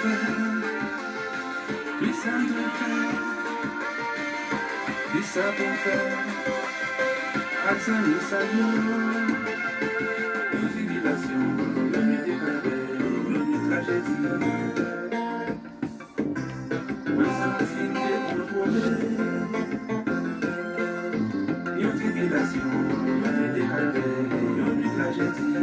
faire, qui ça te fait, qui ça pour faire, accent de salut, une civilisation, une nuit déclarée, une nuit tragédie, me sentir décontrôlé, une civilisation, une nuit déclarée, une nuit tragédie.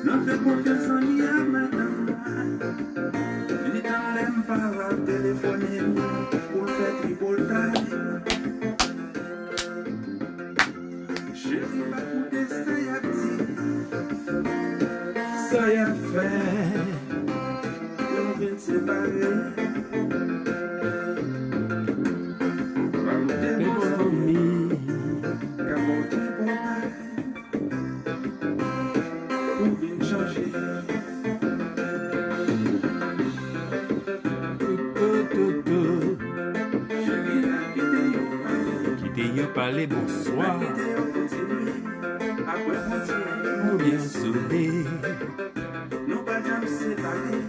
Non fais confiance en lui maintenant. Il t'en l'aime pas téléphoner pour le faire tripotage. Chérie, pas coûter ça y a dit. Ça y a fait. On vient de séparer. Parler bonsoir, nous bien soudés, nous pas jamais séparés.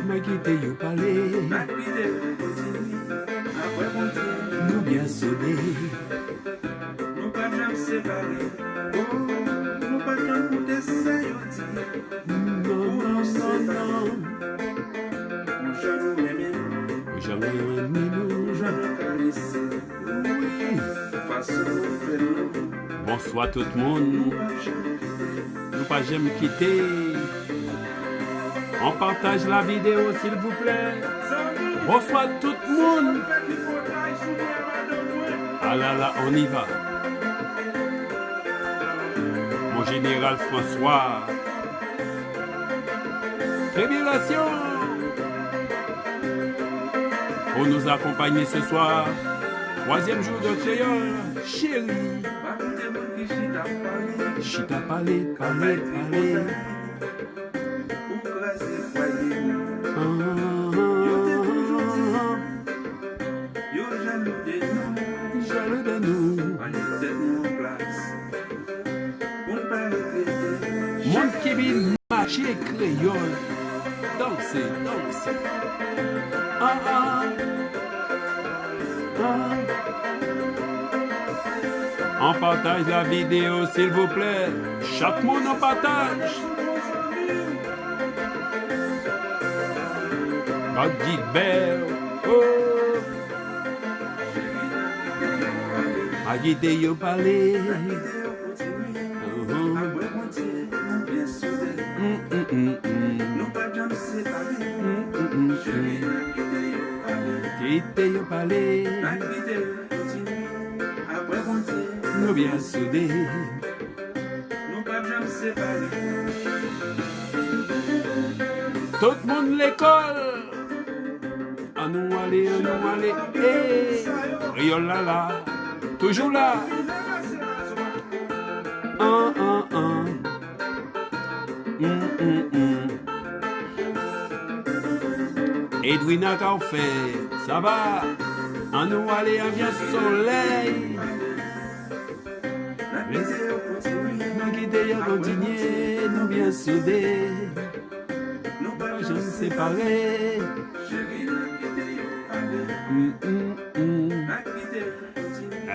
m'a quitté you parler, nous bien soudés, nous pas jamais séparés. Nous pas jamais coûté ça non, non, non, nous jamais aimé, jamais aimé nous, jamais caressé. oui. Façon de faire. Bonsoir tout le monde, nous pas jamais quitter. On partage la vidéo s'il vous plaît. Bonsoir tout le monde. Ah là là, on y va. Mon général François. Révélation. Pour nous accompagner ce soir. 3e jour de créole. Chérie. Chita parler, parler, parler. Jaloux de nous. Monde qui vient marcher créole. Danser, danser. Ah ah. Ah. On partage la vidéo s'il vous plaît. Chaque monde en partage. God Gilbert. Oh. Agité yo parler. Agité yo parler. Nous bien soudés. Tout le monde l'école. À nous aller, hey. Riol là là. Toujours là. Edwina qu'a fait, ça va. À nous aller à bien soleil. Nous quitter à continuer, nous bien soudés. Nous pas jamais séparés.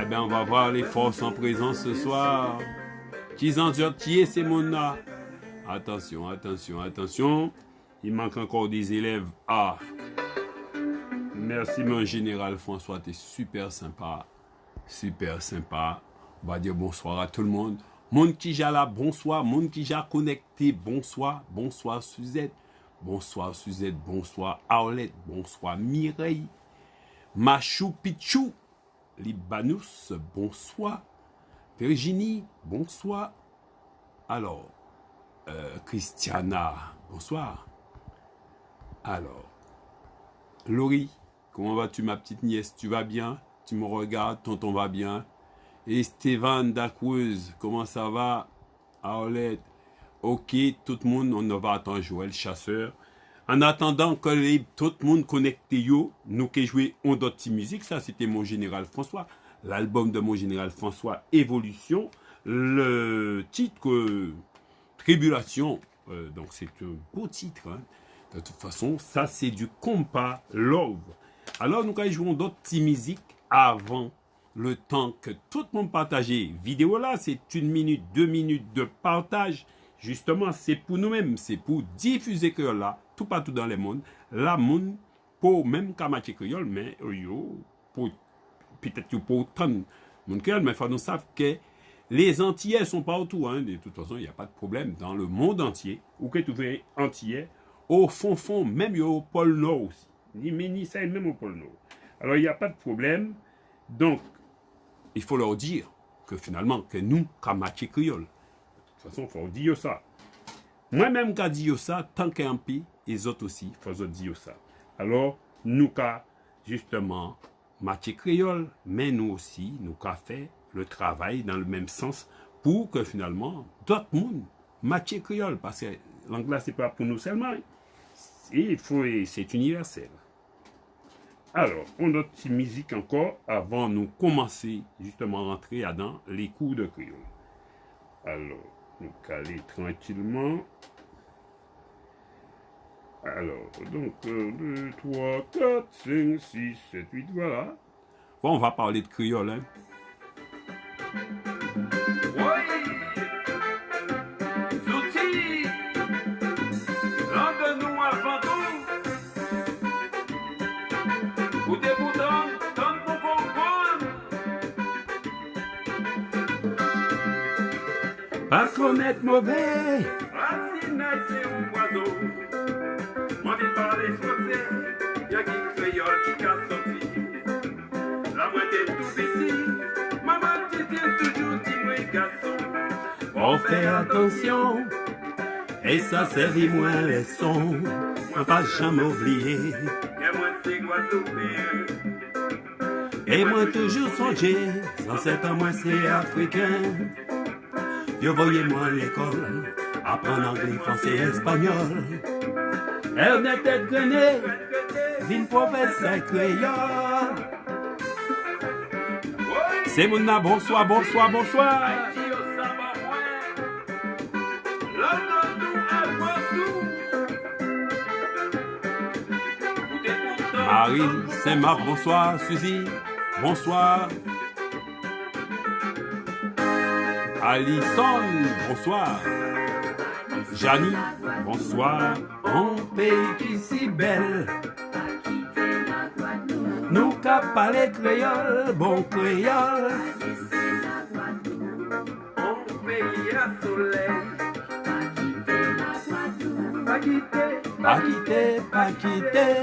Eh bien, on va voir les forces en présence ce soir. Qui en qui est ces mondes-là? Attention, attention, attention. Il manque encore des élèves. Ah. Merci, mon général François. T'es super sympa. Super sympa. On va dire bonsoir à tout le monde. Monde qui j'ai là, bonsoir. Monde qui j'ai connecté, bonsoir. Bonsoir, Suzette. Bonsoir, Suzette. Bonsoir, Arlette. Bonsoir, Mireille. Machou Pichou. Libanus, bonsoir. Virginie, bonsoir. Alors, Christiana, bonsoir. Alors, Laurie, comment vas-tu ma petite nièce? Tu vas bien? Tu me regardes, tonton va bien? Et Stéphane Dacruz, comment ça va? Arlette, ok, tout le monde, on va attendre Joël Chasseur. En attendant que tout le monde connecte, nous qui jouons on d'autres musique, ça c'était mon général François. l'album de mon général François, Évolution. Le titre, Tribulation, donc c'est un beau titre. Hein. De toute façon, ça c'est du compas love. Alors nous jouons d'autres petites musiques avant le temps que tout le monde partage. Vidéo là, c'est 1 minute, 2 minutes de partage. Justement, c'est pour nous-mêmes, c'est pour diffuser créole là, tout partout dans le monde. La monde, pour même Kamachi créole, mais pour peut-être pour autant de monde créole, mais il faut nous savoir que les Antillais sont partout. Hein. De toute façon, il n'y a pas de problème dans le monde entier. Ou que tu veux Antillais, au fond, même au pôle Nord aussi. Ni ça, même au pôle Nord. Alors, il n'y a pas de problème. Donc, il faut leur dire que finalement, que nous, Kamachi créole, de toute façon, il faut dire ça. Moi-même, quand je dis ça, tant qu'un pays, les autres aussi, il faut dire ça. Alors, nous, justement, Mathieu créole, mais nous aussi, nous avons fait le travail dans le même sens pour que finalement, d'autres mondes, Mathieu créole, parce que l'anglais, ce n'est pas pour nous seulement, c'est universel. Alors, on a une petite musique encore avant de nous commencer justement à rentrer dans les cours de créole. Alors, nous caler tranquillement. Alors, donc, 2, 3, 4, 5, 6, 7, 8, voilà. Bon, on va parler de créole, hein. Oui, Zouti, l'un de nous avant tout, ou des boutons, donne pour comprendre. Pas connaître mauvais. Racine, c'est un oiseau. Moi, je parle français, il y a qui créole qui a sorti. La moitié tout petit, maman, tu dis toujours, dis-moi, garçon. On fait attention, et ça servit moins les sons, on pas jamais oublier. Et moi, c'est Guadeloupéen. Et moi toujours songer, sans cet homme moi c'est africain. Yo voyez-moi à l'école, apprendre anglais, français, espagnol. Elle n'était grenée, d'une professeur créole. C'est mon na, bonsoir, bonsoir, bonsoir. Haïti, au sabbat, London, nous, avant tout. Ou des boutons, Marie, Saint-Marc, bonsoir. Suzy, bonsoir. Alison, bonsoir. Janie, bonsoir. Un pays qui si belle. Nous qu'à parler créole, bon créole. on pays à soleil. Pas quitter, Pas quitter, pas quitter.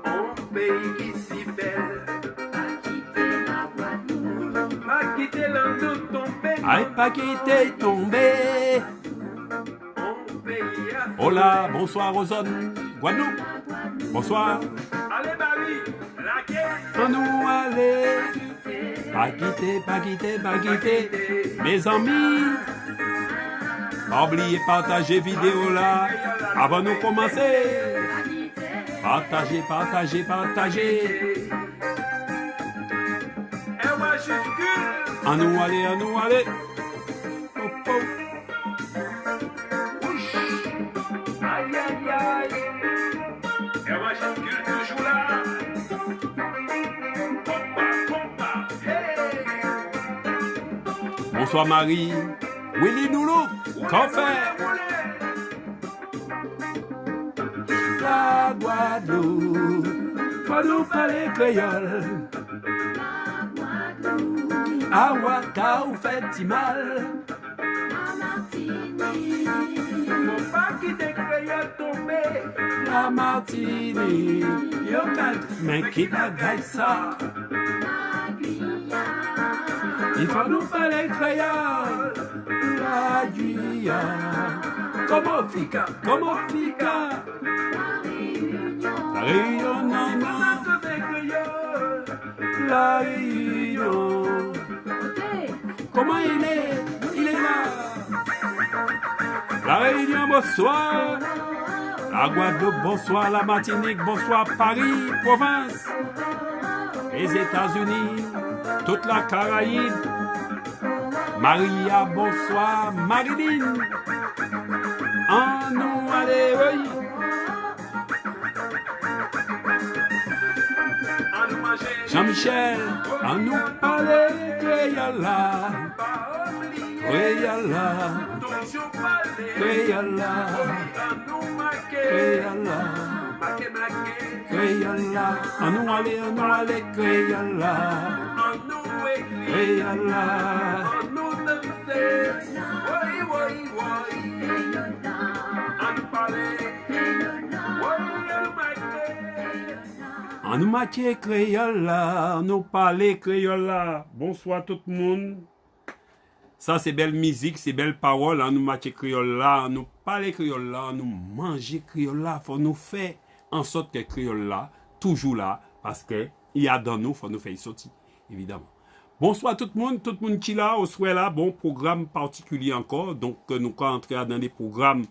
on pays qui si belle. Pas quitter l'un tomber. Aïe, pas quitter, tomber. On pays à Hola, bonsoir Ozone, Guadeloupe. Bonsoir. Allez, Barry, la guerre. Pour nous aller. Pas quitter, pas quitter, pas quitter. Mes amis. Pas oublier partager vidéo là. Avant de commencer. Partagez, partagez, partagez. Un majuscule. À nous aller, à nous aller. Oh, oh. Aïe, aïe, aïe. Un majuscule toujours là. Compa, hey. Bonsoir Marie. Willy Noulou. Qu'en fait? La Guadeloupe. Guadeloupe, parler créole. À Ouaka, ou fait si mal. Mon pas qui décréole tombé. La Martinique. Yo, mais qui bagaille ça? Il faut nous parler créole. La Guyane. Comment fica? Comment fica? La Réunion, non, non. La Réunion. Comment il est? Il est là. La Réunion, bonsoir. La Guadeloupe, bonsoir. La Martinique, bonsoir. Paris, province. les États-Unis, toute la Caraïbe. Maria, bonsoir, Marilyn. En nous, allez, oui. Jean-Michel, en nous parler, Créola. Créola. Créola. Créola. Créola. En nous aller, Créola. Créola. En nous matière créole là, nous parler créole là. Bonsoir tout le monde. Ça c'est belle musique, c'est belle parole. En nous matière créole là, nous parler créole là, nous manger créole là. Faut nous faire en sorte que créole là, toujours là, parce que il y a dans nous, faut nous faire sortir, évidemment. Bonsoir tout le monde qui là, au souhait là, bon programme particulier encore. Donc nous allons entrer dans des programmes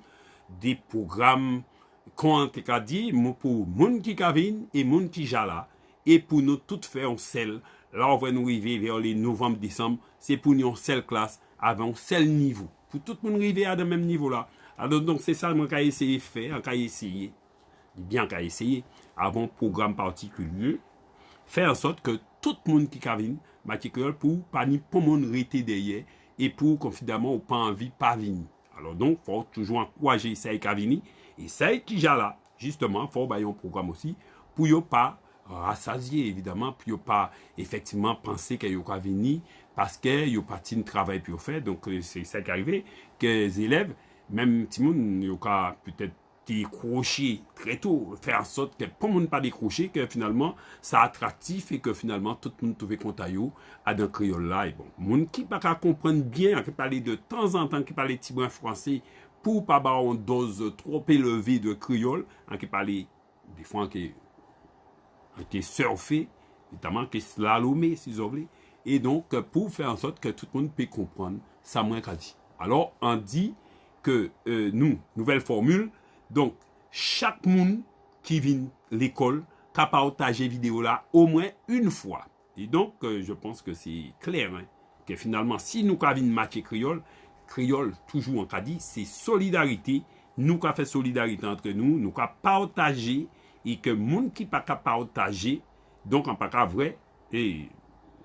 qu'on a dit pour moun qui kavine et moun qui jala et pour nous toutes faire en seul. Là on va nous arriver vers les novembre décembre, c'est pour nous en seule classe avec un seul niveau. Pour tout le monde arriver à le même niveau là. Alors donc c'est ça qu'on a essayé de faire, on a essayé. Bien qu'à essayer avant un programme particulier, faire en sorte que tout le monde qui kavine matière pour pas ni pour monde rester derrière et pour confidemment ou pas envie pas venir. Alors donc faut toujours encourager ça et kavini. Et ça qui est là, justement, il faut un programme aussi pour ne pas rassasier, évidemment, pour ne pas effectivement penser qu'il y a venir parce qu'il y a pas de travail pour faire. Donc, c'est ça qui est arrivé, que les élèves, même si ils ont peut-être décroché très tôt, faire en sorte que pour ne pas décrocher, que finalement, c'est attractif et que finalement, tout le monde trouve compte à d'un créole là. Et bon, les gens qui ne pas comprendre bien, qui parlent de temps en temps, qui parlent petit brin français, pour pas avoir une dose trop élevée de créole, qui parle des fois qui est surfé, notamment qui est slalomé, si vous voulez, et donc pour faire en sorte que tout le monde puisse comprendre ça moins qu'a dit. Alors on dit que nous, nouvelle formule, donc chaque monde qui vient l'école qu'a partagé vidéo là au moins une fois. Et donc je pense que c'est clair hein, que finalement si nous avons une matière créole, toujours en cas dit, c'est solidarité. Nous avons fait solidarité entre nous, nous avons partagé et que les gens qui ne pas partager, donc en pas vrai, et il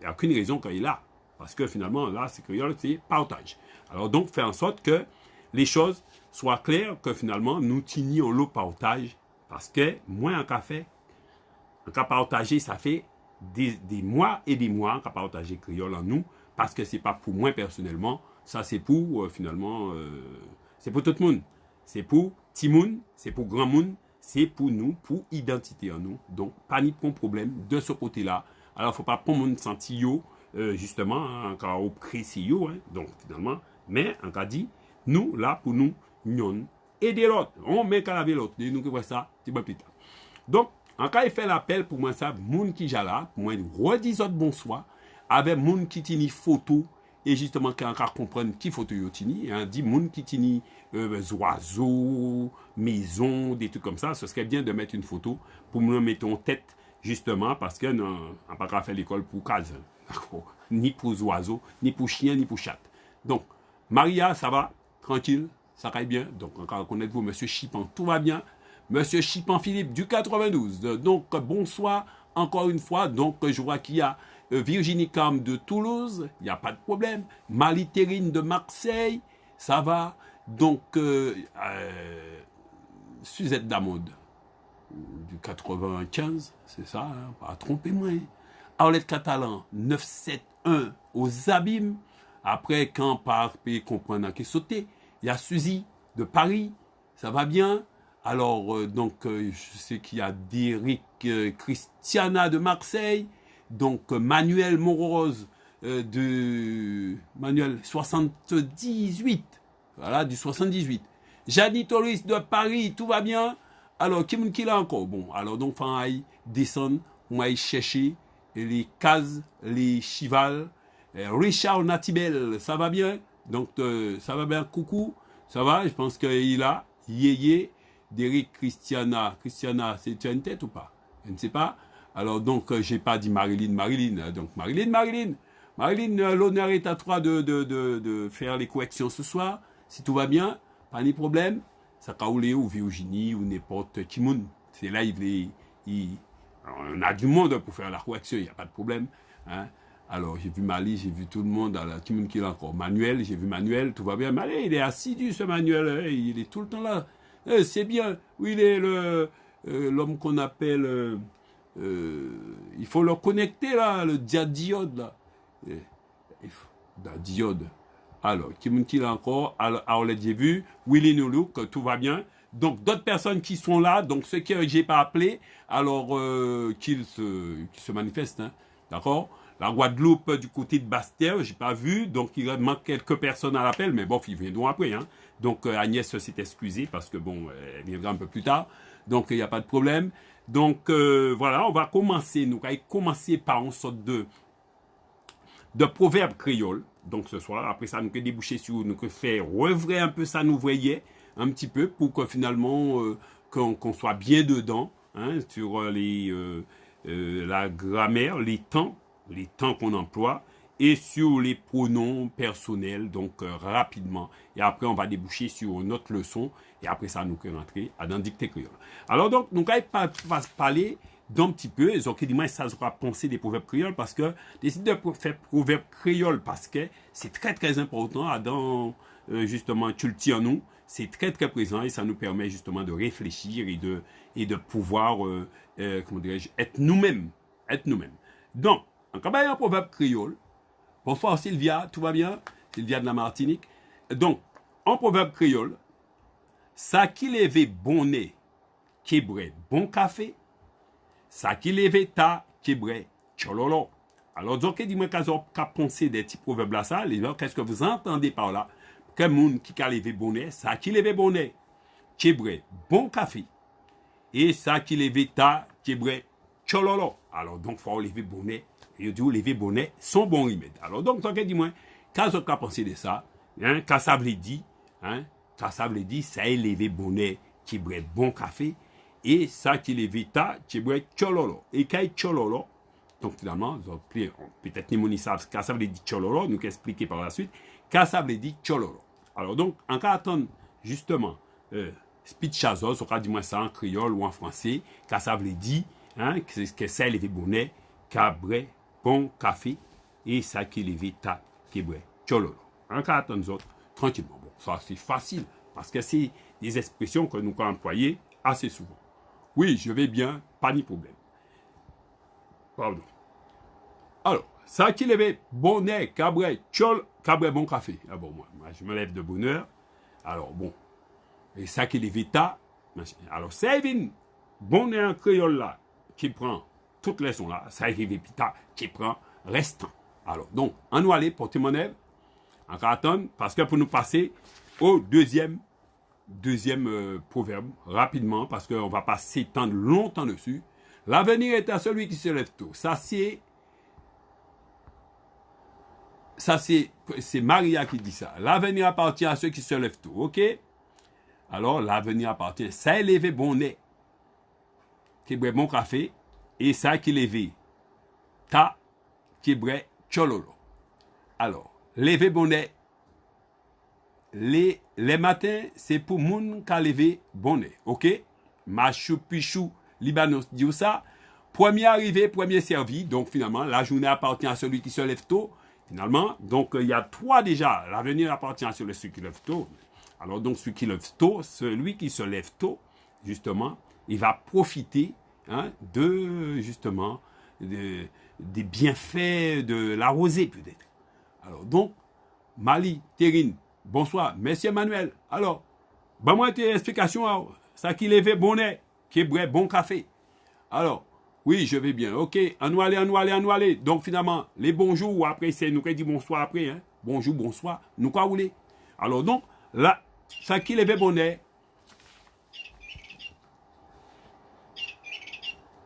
n'y a aucune raison qu'il est là. Parce que finalement, là, c'est créole, c'est partage. Alors donc, faire en sorte que les choses soient claires, que finalement, nous tenions le partage. Parce que moins en café, en cas partagé, ça fait des mois et des mois qu'on partage créole en nous, parce que ce n'est pas pour moi personnellement. Ça, c'est pour, finalement, c'est pour tout le monde. C'est pour petit monde, c'est pour grand monde, c'est pour nous, pour identité en nous. Donc, pas ni de problème de ce côté-là. Alors, il ne faut pas pour le monde sentir, justement, en cas oppressé, hein. Donc, finalement, mais, en cas dit, nous, là, pour nous, nous, aider l'autre. On met qu'à laver l'autre. Nous, qui voit ça, c'est pas plus tard. Donc, en cas, il fait l'appel pour moi, ça, moun qui jala, pour moi, redis autre bonsoir, avec moun qui tini photo, et justement, quand on comprend qui photo yotini, on dit moun qui tini oiseaux, maison, des trucs comme ça, ce serait bien de mettre une photo pour nous mettre en tête, justement, parce que on n'a pas fait l'école pour case, ni pour oiseaux, ni pour chien, ni pour chat. Donc, Maria, ça va, tranquille, ça va bien. Donc, encore connaître-vous, Monsieur Chipan, tout va bien. Monsieur Chipan Philippe du 92. Donc, bonsoir encore une fois. Donc, je vois qu'il y a Virginie Cam de Toulouse, il n'y a pas de problème. Malie-Thérine de Marseille, ça va. Donc, Suzette Damode du 95, c'est ça, hein, pas trompez-moi. Arlette Catalan, 971 aux Abîmes. Après, quand par comprendre qui sauté, il y a Suzy de Paris, ça va bien. Alors, donc, je sais qu'il y a Derrick Christiana de Marseille. Donc, Manuel Morose de Manuel 78. Voilà, du 78. Janie Torres de Paris, tout va bien. Alors, qui l'a encore? Bon, alors, donc, on va descendre, on va chercher les cases, les chivals. Richard Natibel, ça va bien? Donc, ça va bien, coucou. Ça va, je pense qu'il a Yéyé, Derrick Christiana. Christiana, c'est tu as une tête ou pas? Je ne sais pas. Alors, donc, j'ai pas dit Marilyn. Donc, Marilyn, l'honneur est à toi de faire les corrections ce soir. Si tout va bien, pas de problème. Ça va ou Virginie ou n'importe qui monde. C'est là, alors, on a du monde pour faire la correction, il n'y a pas de problème. Hein. Alors, j'ai vu Mali, j'ai vu tout le monde. Alors, qui monde qui est encore Manuel, j'ai vu Manuel, tout va bien. Mais allez, il est assidu, ce Manuel. Il est tout le temps là. C'est bien. Oui, il est l'homme qu'on appelle... il faut le connecter, là, le diode, là. La diode. Alors, qui monde qui est là encore? Alors, j'ai vu. Willy Noulouk, tout va bien. Donc, d'autres personnes qui sont là, donc ceux que j'ai pas appelés, alors qu'ils se manifestent, hein, d'accord? La Guadeloupe du côté de Bastère, j'ai pas vu, donc il manque quelques personnes à l'appel, mais bon, ils viendront après, hein. Donc Agnès s'est excusée parce que bon, elle viendra un peu plus tard, donc il n'y a pas de problème. Donc voilà, on va commencer, nous allons commencer par une sorte de proverbe créole. Donc ce soir, après ça, nous allons déboucher sur, nous allons faire revrer un peu ça, nous voyez, un petit peu, pour que finalement, qu'on soit bien dedans, hein, sur la grammaire, les temps qu'on emploie, et sur les pronoms personnels, donc rapidement. Et après, on va déboucher sur notre leçon, et après ça, nous allons rentrer à dans dictée créole. Alors donc, nous allons parler d'un petit peu, et donc, dis-moi, ça sera penser des proverbes créoles, parce que, décide de faire proverbes créoles, parce que c'est très, très important, dans, justement, culture nous, c'est très, très présent, et ça nous permet, justement, de réfléchir, et de pouvoir, comment dirais-je, être nous-mêmes. Donc, en un proverbe créole, bonsoir Sylvia, tout va bien? Sylvia de la Martinique. Donc, en proverbe créole, ça qui lève bonnet, qui brè bon café, ça qui lève ta, qui brè chololo. Alors, donc, dis-moi qu'à penser des petits proverbes là, ça, qu'est-ce que vous entendez par là? Que monde qui a levé bonnet, ça qui lève bonnet, qui brè bon café, et ça qui lève ta, qui brè chololo. Alors, donc, il faut lever bonnet. Et du lever bonnet, son bon remède. Alors, donc, dis-moi, quand vous avez pensé de ça, hein, quand ça veut dire, ça est lever bonnet qui brè bon café, et ça qui lève ta, qui brè chololo. Et quand chololo, donc finalement, peut-être les gens savent, quand ça veut dire chololo, nous expliquer par la suite, quand ça veut dire chololo. Alors, donc, en cas d'attendre, justement, speech chazos, on va dire ça en créole ou en français, quand ça veut dire, hein, que ça lever bonnet, cabré, bon café, et ça qui lève ta, qui brè chololo. En cas d'attendre nous autres, tranquillement. Bon, ça c'est facile, parce que c'est des expressions que nous employons assez souvent. Oui, je vais bien, pas de problème. Pardon. Alors, ça qui lève bonnet, cabré, cabré, bon café. Ah bon, moi, je me lève de bonne heure. Alors, bon. Et ça qui lève ta, alors, c'est une bonnet en créole là, qui prend toutes les sons là, ça arrive pita, qui prend restant. Alors, donc, on va aller porter mon élève, en attendre, parce que pour nous passer au deuxième proverbe, rapidement, parce qu'on ne va pas s'étendre longtemps dessus. L'avenir est à celui qui se lève tôt. Ça, c'est Maria qui dit ça. L'avenir appartient à ceux qui se lèvent tôt, ok? Alors, l'avenir appartient, ça est levé bon nez, qui boit bon café, et ça qui lève ta, qui brè chololo. Alors, lever bonnet, les matins, c'est pour moun qui a levé bonnet, ok? Machou pichou, Libanos dit ça. Premier arrivé, premier servi. Donc finalement, la journée appartient à celui qui se lève tôt. Finalement, donc il y a trois déjà. L'avenir appartient à celui qui lève tôt. Alors donc celui qui lève tôt, celui qui se lève tôt, justement, il va profiter, hein, justement, des bienfaits de la rosée peut-être. Alors donc, Mali, Terrine, bonsoir, monsieur Manuel. Alors, bah moi tes explications, ça qui lève bonnet, qui boit bon café. Alors, oui, je vais bien. Ok, on va aller. Donc finalement, les bonjours, après, c'est nous qui dit bonsoir après. Hein? Bonjour, bonsoir, nous quoi voulez. Alors donc, là, ça qui lève bonnet.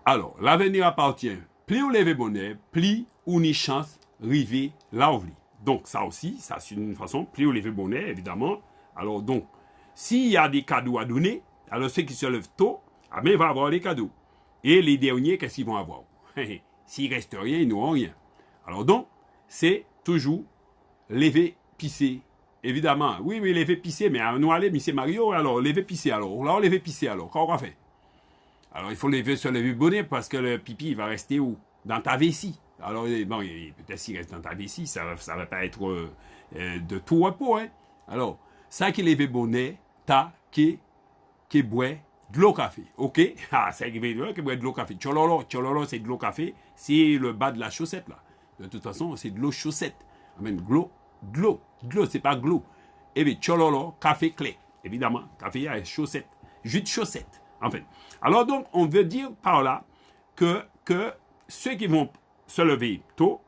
Alors, l'avenir appartient. Pli ou lève bonnet, pli ou ni chance, river, la ouvli. Donc ça aussi, ça c'est une façon, pli ou lève bonnet, évidemment. Alors donc, s'il y a des cadeaux à donner, alors ceux qui se lèvent tôt, ah ben, ils vont avoir des cadeaux. Et les derniers, qu'est-ce qu'ils vont avoir? s'il reste rien, ils n'auront rien. Alors donc, c'est toujours lever, pisser. Évidemment, oui, lever, pisser, mais nous allons, mais c'est Mario, alors lever, pisser, alors. Là, on lever, pisser, alors. Qu'est-ce qu'on va faire? Alors, il faut se lever bonnet parce que le pipi, il va rester où? Dans ta vessie. Alors, bon, peut-être s'il reste dans ta vessie, ça va pas être de tout repos, hein. Alors, ça qui lever bonnet, qui boit de l'eau café, ok? Ah, ça qui boit de l'eau café. Tchololo, c'est de l'eau café, c'est le bas de la chaussette, là. De toute façon, c'est de l'eau chaussette. Amen, de l'eau, c'est pas glou. Et bien, tchololo, café clé. Évidemment, café, il y a chaussette, jus de chaussette, en fait. Alors donc, on veut dire par là que ceux qui vont se lever tôt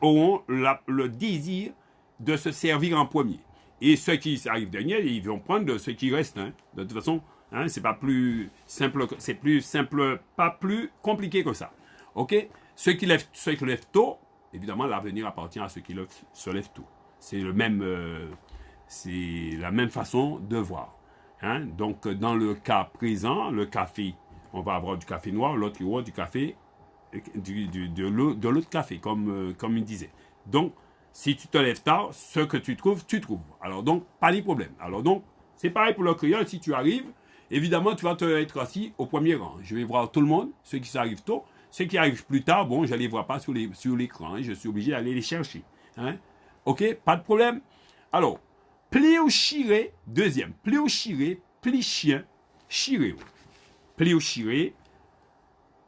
auront le désir de se servir en premier. Et ceux qui arrivent dernier, ils vont prendre de ce qui reste. Hein. De toute façon, hein, c'est pas plus simple, c'est plus simple, pas plus compliqué que ça. Ok? Ceux qui lèvent tôt, évidemment, l'avenir appartient à ceux qui se lèvent tôt. C'est la même façon de voir. Hein? Donc, dans le cas présent, le café, on va avoir du café noir, l'autre qui aura du café, de l'autre café, comme il disait. Donc, si tu te lèves tard, ce que tu trouves, tu trouves. Alors donc, pas de problème. Alors donc, c'est pareil pour le créole, si tu arrives, évidemment, tu vas être assis au premier rang. Je vais voir tout le monde, ceux qui arrivent tôt, ceux qui arrivent plus tard, bon, je ne les vois pas sur l'écran, hein, je suis obligé d'aller les chercher. Hein. Ok, pas de problème. Alors, pli ou chiré, deuxième. Pli ou chiré, pli chien, chiré. Pli ou chiré,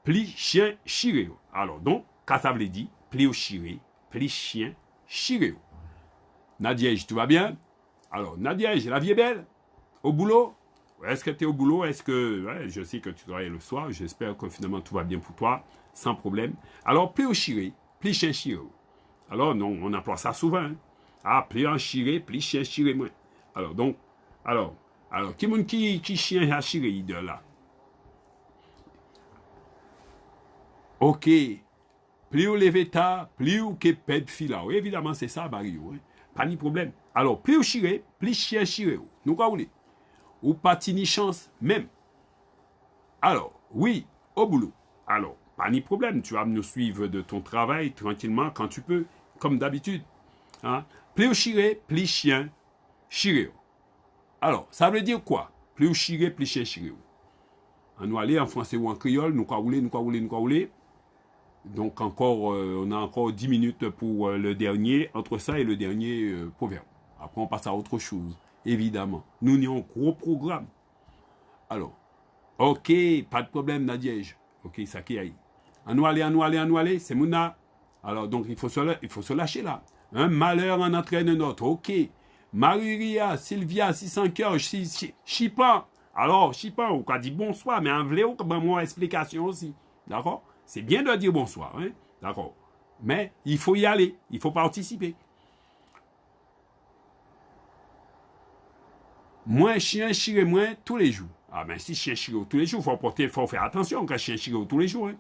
pli chien, chiré. Alors donc, qu'est-ce que ça veut dire? Pli ou chiré, pli chien, chiré. Nadiège, tout va bien? Alors, Nadiège, la vie est belle? Au boulot? Est-ce que tu es au boulot? Est-ce que... Ouais, je sais que tu travailles le soir. J'espère que finalement tout va bien pour toi, sans problème. Alors, pli au chiré, pli chien, chiré. Alors, non, on emploie ça souvent. Hein? Ah, pli en chiré, pli chien, chiré. Alors, donc, alors, qui chien a chiré de là? Ok. Pli ou leveta, pli ou ke ped fila. Oui, évidemment, c'est ça, Mario. Hein? Pas de problème. Alors, pli ou chiré, pli chien, chiré. Nous, quoi, vous voulez? Ou pas ni chance, même. Alors, oui, au boulot. Alors, pas de problème. Tu vas nous suivre de ton travail tranquillement quand tu peux, comme d'habitude. Hein? Pli ou chiré, pli chien, chiré. Alors, ça veut dire quoi? Pli ou chiré, pli chien, chiré. On nous aller en français ou en créole, nous, quoi, vous voulez, nous, quoi, vous voulez, nous, quoi, vous voulez. Donc, encore, on a encore 10 minutes pour le dernier, entre ça et le dernier proverbe. Après, on passe à autre chose, évidemment. Nous avons un gros programme. Alors, ok, pas de problème, Nadiège. Ok, ça qui aille. À nous aller, c'est Mouna. Alors, donc, il faut se lâcher là. Un malheur en entraîne un autre. Ok. Marie-Ria, Sylvia, 600 cœurs, Chipan. Alors, Chipan, on a dit bonsoir, mais en vrai, on a une explication aussi. D'accord? C'est bien de dire bonsoir, hein? D'accord. Mais il faut y aller, il faut participer. Moins chien chiré moins tous les jours. Ah ben si chien chiré tous les jours, il faut faire attention quand chien chiré tous les jours. Hein?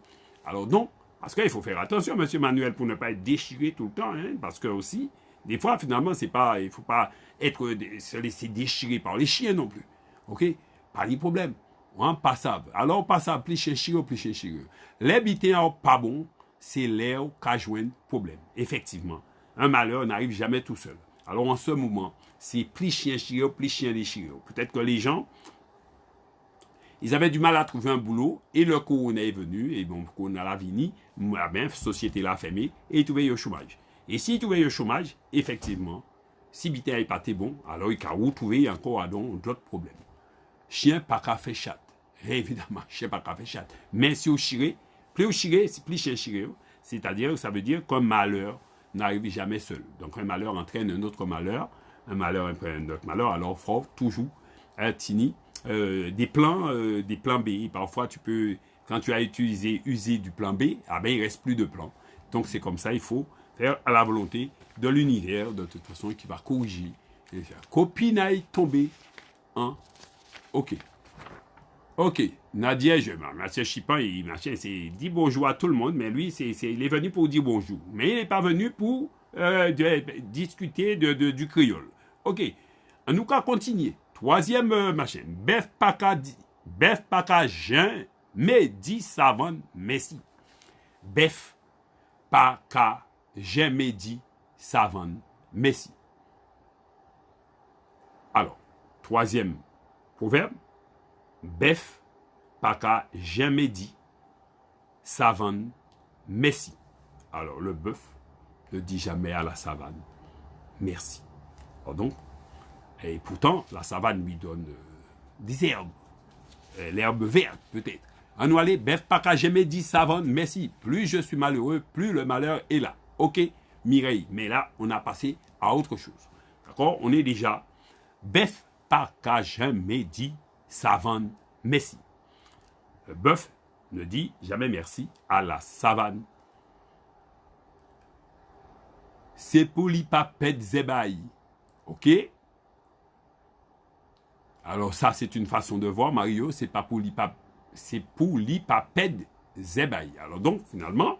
Alors non, parce qu'il faut faire attention, monsieur Manuel, pour ne pas être déchiré tout le temps, hein? Parce que aussi, des fois, finalement, il ne faut pas se laisser déchirer par les chiens non plus. Ok? Pas de problème. Hein, passable. Alors, passable, plus chien chiré, plus chien chiré. L'habiter pas bon, c'est l'air qu'a joué un problème. Effectivement, un malheur n'arrive jamais tout seul. Alors, en ce moment, c'est plus chien chiré, plus chien déchiré. Peut-être que les gens, ils avaient du mal à trouver un boulot, et le corona est venu, et bon, le corona l'a venu, la société l'a fermé, et ils trouvaient le chômage. Et s'ils trouvaient le chômage, effectivement, si bité n'est pas bon, alors ils ont trouvé encore d'autres problèmes. Chien pas qu'à faire chat. Évidemment, chien pas qu'à faire chat. Mais si vous chirez, plus vous chirez, c'est plus chien chiré. C'est-à-dire, ça veut dire qu'un malheur n'arrive jamais seul. Donc un malheur entraîne un autre malheur, un malheur entraîne un autre malheur. Alors, il faut toujours des plans B. Parfois, tu peux, quand tu as usé du plan B, ah ben, il ne reste plus de plan. Donc, c'est comme ça, il faut faire à la volonté de l'univers, de toute façon, qui va corriger. Copie n'aille tomber en... Ok. Nadia, Mathieu Chipan, c'est dit bonjour à tout le monde, mais lui, il est venu pour dire bonjour. Mais il n'est pas venu pour discuter du créole. Ok. Nous allons continuer. Troisième machin. Bef Paka Jean mais dit savane, merci. Bef, pas qu'à jamais dit savane, merci. Alors, troisième proverbe, bef, pas qu'à jamais dit savane, merci. Alors, le bœuf ne dit jamais à la savane, merci. Alors donc, et pourtant, la savane lui donne des herbes, l'herbe verte peut-être. En nous aller, bef, pas qu'à jamais dit savane, merci. Plus je suis malheureux, plus le malheur est là. Ok, Mireille, mais là, on a passé à autre chose. D'accord? On est déjà, bef, pas qu'à jamais dit savane, merci. Le bœuf ne dit jamais merci à la savane. C'est polipapette zebaï. Ok? Alors ça, c'est une façon de voir, Mario, c'est polipapette zebaï. Alors donc, finalement,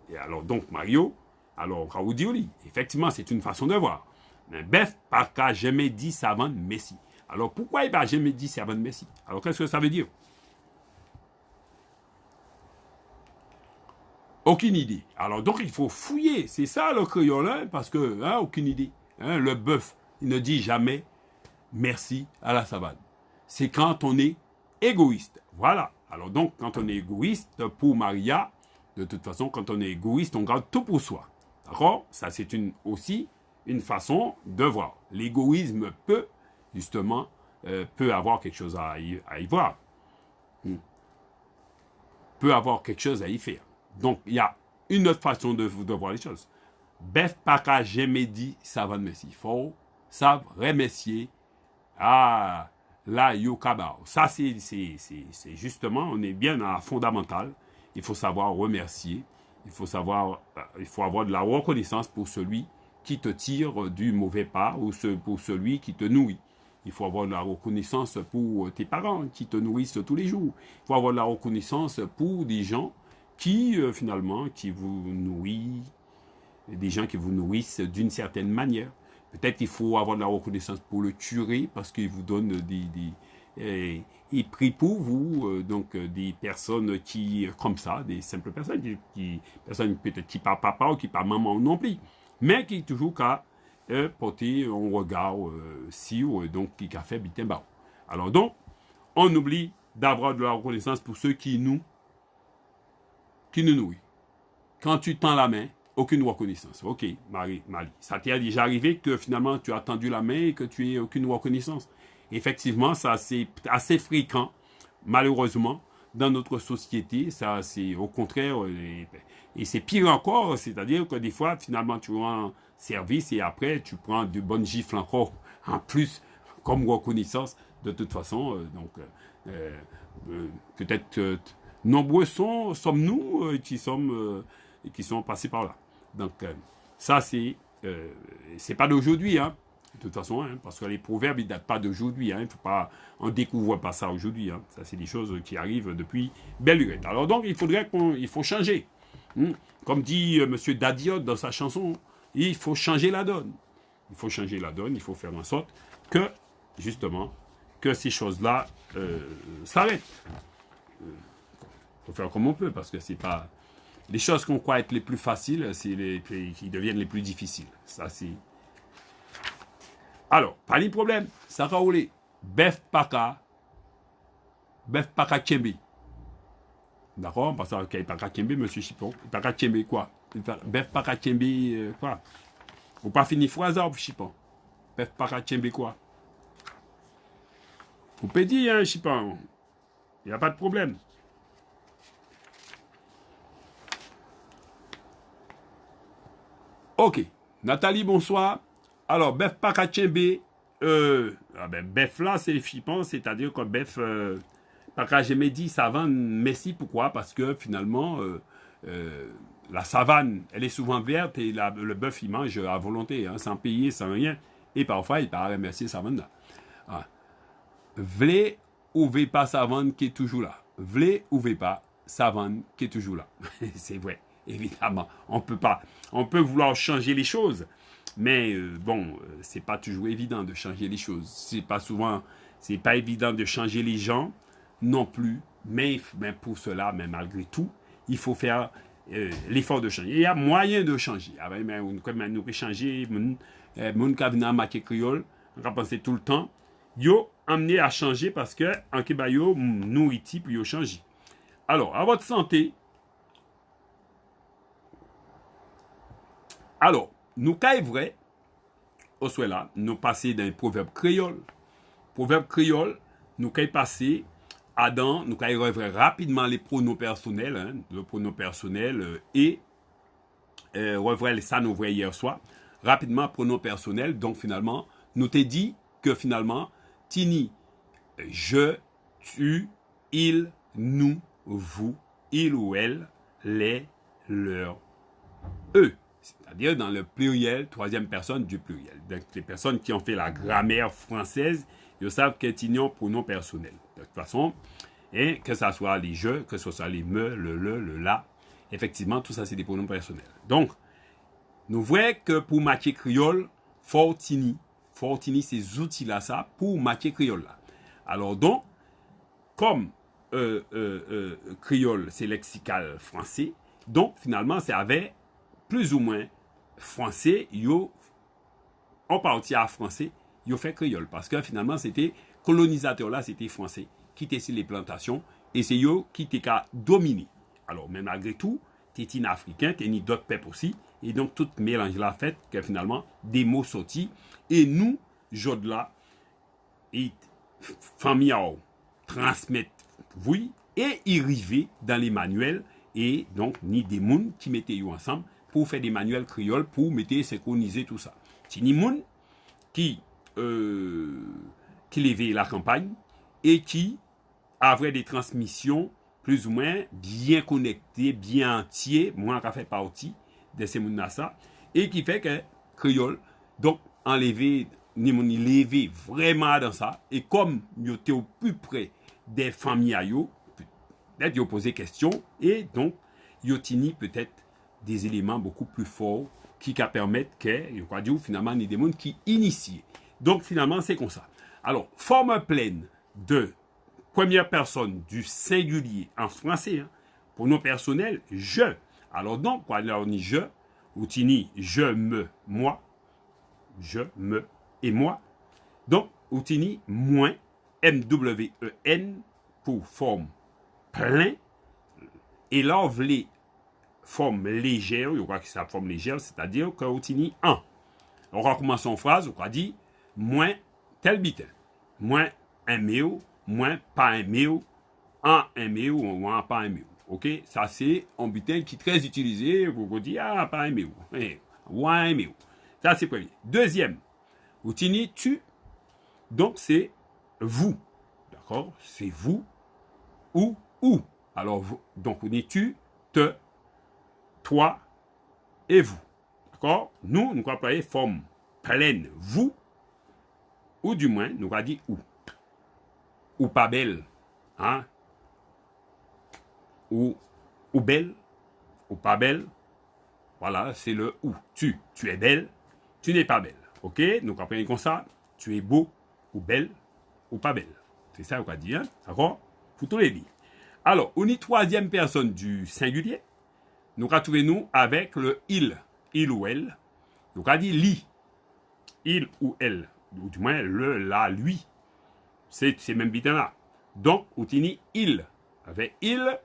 et alors donc, Mario, alors Raoudioli, effectivement, c'est une façon de voir. Mais bef, pas qu'à jamais dit savane, messi. Alors pourquoi il n'a jamais dit savane, messi? Alors qu'est-ce que ça veut dire? Aucune idée. Alors donc il faut fouiller. C'est ça le créole, hein, parce que, hein, aucune idée. Hein, le bœuf, il ne dit jamais merci à la savane. C'est quand on est égoïste. Voilà. Alors donc, quand on est égoïste, pour Maria, de toute façon, quand on est égoïste, on garde tout pour soi. D'accord? Ça, c'est aussi une façon de voir. L'égoïsme peut, justement, peut avoir quelque chose à y voir. Peut avoir quelque chose à y faire. Donc, il y a une autre façon de voir les choses. Bef pas qu'à jamais dit savane merci. Il faut savoir remercier à la yokabao. Ça, c'est justement, on est bien à fondamental. Il faut savoir remercier. Il faut avoir de la reconnaissance pour celui qui te tire du mauvais pas ou pour celui qui te nourrit. Il faut avoir de la reconnaissance pour tes parents qui te nourrissent tous les jours. Il faut avoir de la reconnaissance pour des gens qui, finalement, qui vous nourrissent, des gens qui vous nourrissent d'une certaine manière. Peut-être qu'il faut avoir de la reconnaissance pour le curé parce qu'il vous donne il prie pour vous, donc des personnes qui, comme ça, des simples personnes, personnes peut-être qui parlent papa ou qui parlent maman non plus, mais qui toujours qu'à porter un regard sur, donc qui a fait bitemba. Alors donc, on oublie d'avoir de la reconnaissance pour ceux qui nous nourrissent. Quand tu tends la main, aucune reconnaissance. Ok, Marie, ça t'est déjà arrivé que finalement tu as tendu la main et que tu aies aucune reconnaissance. Effectivement, ça c'est assez fréquent, malheureusement, dans notre société. Ça c'est au contraire, et c'est pire encore, c'est-à-dire que des fois, finalement, tu rends service et après tu prends de bonnes gifles encore en plus comme reconnaissance. De toute façon, peut-être nombreux sommes-nous qui sont passés par là. Donc, ça, c'est pas d'aujourd'hui, hein, de toute façon, hein, parce que les proverbes, ils datent pas d'aujourd'hui, hein, on découvre pas ça aujourd'hui, hein, ça, c'est des choses qui arrivent depuis belle lurette. Alors, donc, il faut changer. Comme dit M. Dadiot dans sa chanson, il faut changer la donne. Il faut changer la donne, il faut faire en sorte que, justement, que ces choses-là s'arrêtent. Il faut faire comme on peut, parce que c'est pas... Les choses qu'on croit être les plus faciles, c'est qui deviennent les plus difficiles. Ça, c'est... Alors, pas de problème. Ça va rouler. Bef paka tchembe. D'accord? Parce qu'il n'y a pas qu'à tchembe, monsieur Chipon. Il n'y a pas qu'à tchembe quoi? Bef paka tchembe quoi? Faut pas finir phrase, Chipon. Bef paka tchembe quoi? Vous pouvez dire, hein, Chipon. Il n'y a pas de problème. Ok, Nathalie, bonsoir. Alors, bef pakachembe, bef là, c'est flippant, c'est-à-dire que bef pakachembe dit savane, merci, pourquoi? Parce que finalement, la savane, elle est souvent verte et le bœuf, il mange à volonté, hein, sans payer, sans rien. Et parfois, il paraît remercier savane là. Ah. V'lez ou v'lez pas savane qui est toujours là. V'lez ou v'lez pas savane qui est toujours là. C'est vrai. Évidemment, on peut vouloir changer les choses, mais c'est pas toujours évident de changer les choses. C'est pas évident de changer les gens non plus Mais pour cela, mais malgré tout, il faut faire l'effort de changer. Il y a moyen de changer. Nous pouvons changer, mon cabinet maquet créole, on va penser tout le temps. Yo amené à changer parce que en Kibayo, nous iti pour yo changer. Alors, à votre santé. Alors, nous caille vrai, au soit là, nous passer d'un proverbe créole. Proverbe créole, nous caille passer Adam, nous caille vrai rapidement les pronoms personnels, hein, le pronom personnel et vrai ça nous vrai hier soir. Rapidement pronom personnel, donc finalement, nous t'ai dit que finalement, Tini, je, tu, il, nous, vous, il ou elle, les, leur, eux. C'est-à-dire dans le pluriel, troisième personne du pluriel. Donc, les personnes qui ont fait la grammaire française, ils savent que Tini ont pronom personnel. De toute façon, et que ce soit les je, que ce soit les me, le la, effectivement, tout ça, c'est des pronoms personnels. Donc, nous voyons que pour matière créole, Fortini, ces outils-là, ça, pour matière créole là. Alors donc, comme créole, c'est lexical français, donc finalement, ça avait plus ou moins français, en partie à français, yo fait créole. Parce que finalement, c'était colonisateur là, c'était français, qui étaient sur les plantations, et c'est yo qui étaient qu'à dominer. Alors, mais malgré tout, t'es africain, t'es ni d'autres peuples aussi, et donc tout mélange là fait que finalement, des mots sortis, et nous, jod là, et famille transmettre, oui, et y arriver dans les manuels, et donc ni des mouns qui mettaient yo ensemble pour faire des manuels créoles, pour mettre synchroniser tout ça. C'est ni moun qui levait la campagne, et qui avait des transmissions plus ou moins bien connectées, bien entières, moi qui fait partie de ces moun-là, et qui fait que créole, donc enlevé, ni mon levé vraiment dans ça, et comme yo était au plus près des familles à yo, peut-être yo posé question, et donc yo tini peut-être des éléments beaucoup plus forts qui permettent que, yo crois dire finalement ni des monde qui initient. Donc finalement c'est comme ça. Alors forme pleine de première personne du singulier en français, hein, pour nos personnels, je. Alors donc quoi là on dit je, ou tini je me moi, je me et moi. Donc ou tini moins MWEN pour forme plein. Et là, on veut forme légère, je crois que c'est la forme légère, c'est-à-dire qu'on tini en. On recommence en phrase, on dit moins tel bitin, moins un méo, moins pas un méo, un méo ou moins pas un méo. Ok, ça c'est un bitin qui est très utilisé pour dire ah pas un méo, ou un méo. Ça c'est premier. Deuxième, on tini tu, donc c'est vous, d'accord, c'est vous ou. Alors, donc, on dit tu, te, toi et vous. D'accord? Nous allons employer forme pleine, vous, ou du moins, nous allons dire ou. Ou pas belle. Hein? Ou belle, ou pas belle. Voilà, c'est le ou. Tu es belle, tu n'es pas belle. Ok? Nous allons comme ça. Tu es beau, ou belle, ou pas belle. C'est ça qu'on va dire. Hein? D'accord? Pour tous les dire. Alors, on est troisième personne du singulier. Nous retrouvons avec le il ou elle. Nous avons dit li, il ou elle, ou du moins le, la, lui. C'est même bitin là. Donc, on dit il. Avec il,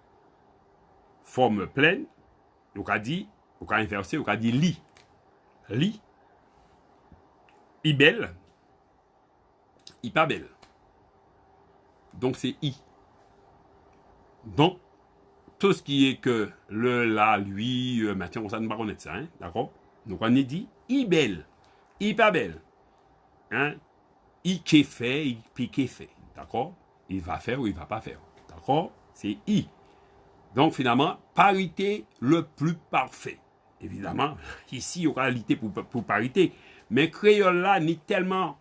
forme pleine. Nous avons dit, nous avons inversé, nous avons dit li. Li, i belle, i pas belle. Donc, c'est i. Donc, tout ce qui est que le, la, lui, maintenant, on ne va pas connaître ça, hein, d'accord? Donc, on a dit, i belle, i pas belle, hein? I qui fait, i qui fait, d'accord? Il va faire ou il va pas faire, d'accord? C'est i. Donc, finalement, parité le plus parfait. Évidemment, ici, il y aura qualité pour parité, mais créole là, ni tellement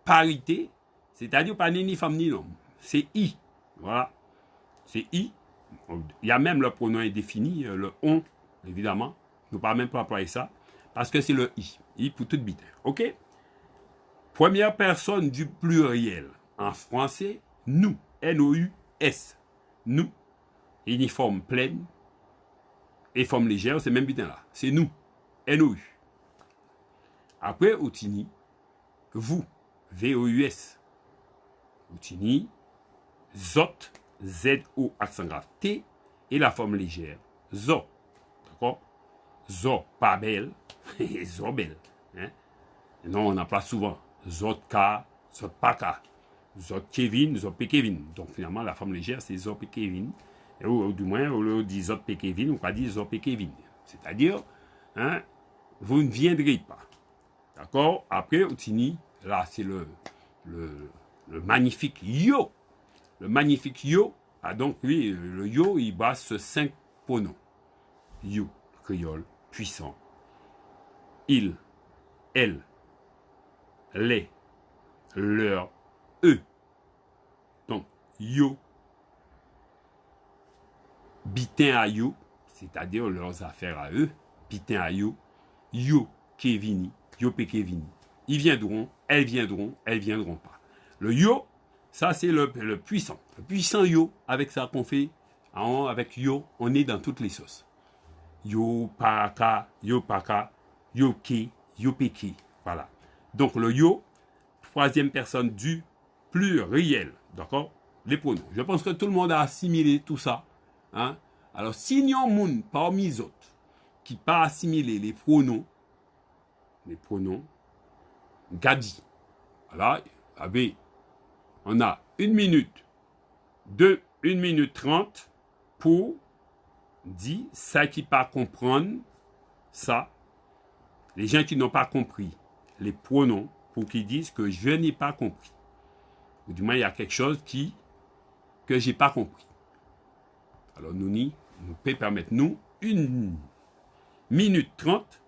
parité, c'est-à-dire pas ni femme ni homme, c'est i, voilà. C'est i. Il y a même le pronom indéfini, le on, évidemment. Nous ne pouvons même pas employer ça. Parce que c'est le i. I pour toute bite. OK? Première personne du pluriel. En français, nous. N-O-U-S. nous. Uniforme pleine et forme légère, c'est même bien là. C'est nous. N-O-U. Après, outini, vous. V-O-U-S. Outini, zot, Z-O, accent grave, T, et la forme légère, zo. D'accord? Zo, pas belle, zo belle. Hein? Non, on n'a pas souvent. Zot ka, zot pas ka. Zot Kevin, zot pe Kevin. Donc finalement, la forme légère, c'est zot pe Kevin. Ou du moins, au lieu de dire zot pe Kevin, on va dire zot pe Kevin. C'est-à-dire, hein, vous ne viendrez pas. D'accord? Après, outini, là, c'est le magnifique yo. Le magnifique yo. Ah, donc, oui, le yo, il base 5 pronoms. You, créole, puissant. Il, elle, les, leur, eux. Donc, yo, bitin à yo, c'est-à-dire leurs affaires à eux. Bitin à yo, yo, Kevini, yo, pe Kevini. Ils viendront, elles viendront pas. Le yo, ça c'est le puissant. Le puissant yo, avec ça qu'on fait, avec yo, on est dans toutes les sauces. Yo, paka, yo ke, yo peke. Voilà. Donc le yo, troisième personne du pluriel. D'accord? Les pronoms. Je pense que tout le monde a assimilé tout ça. Hein? Alors, si n'y a moun parmi les autres qui pas assimilé les pronoms, Gadi. Voilà, on a 1 minute, 1 minute 30 pour dire ça qui pas comprendre ça. Les gens qui n'ont pas compris les pronoms pour qu'ils disent que je n'ai pas compris. Ou du moins, il y a quelque chose que j'ai pas compris. Alors, nous peut permettre, 1 minute 30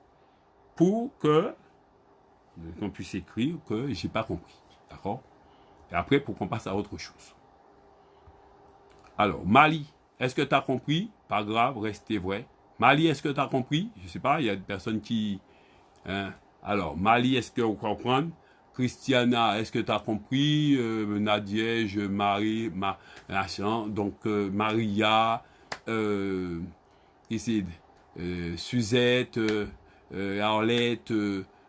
pour qu'on puisse écrire que j'ai pas compris. D'accord? Et après, pour qu'on passe à autre chose. Alors, Mali, est-ce que tu as compris? Pas grave, restez vrai. Mali, est-ce que tu as compris? Je sais pas, il y a des personnes qui... Hein? Alors, Mali, est-ce que vous comprenez? Christiana, est-ce que tu as compris? Nadiège, Marie, donc Maria, Suzette, Arlette,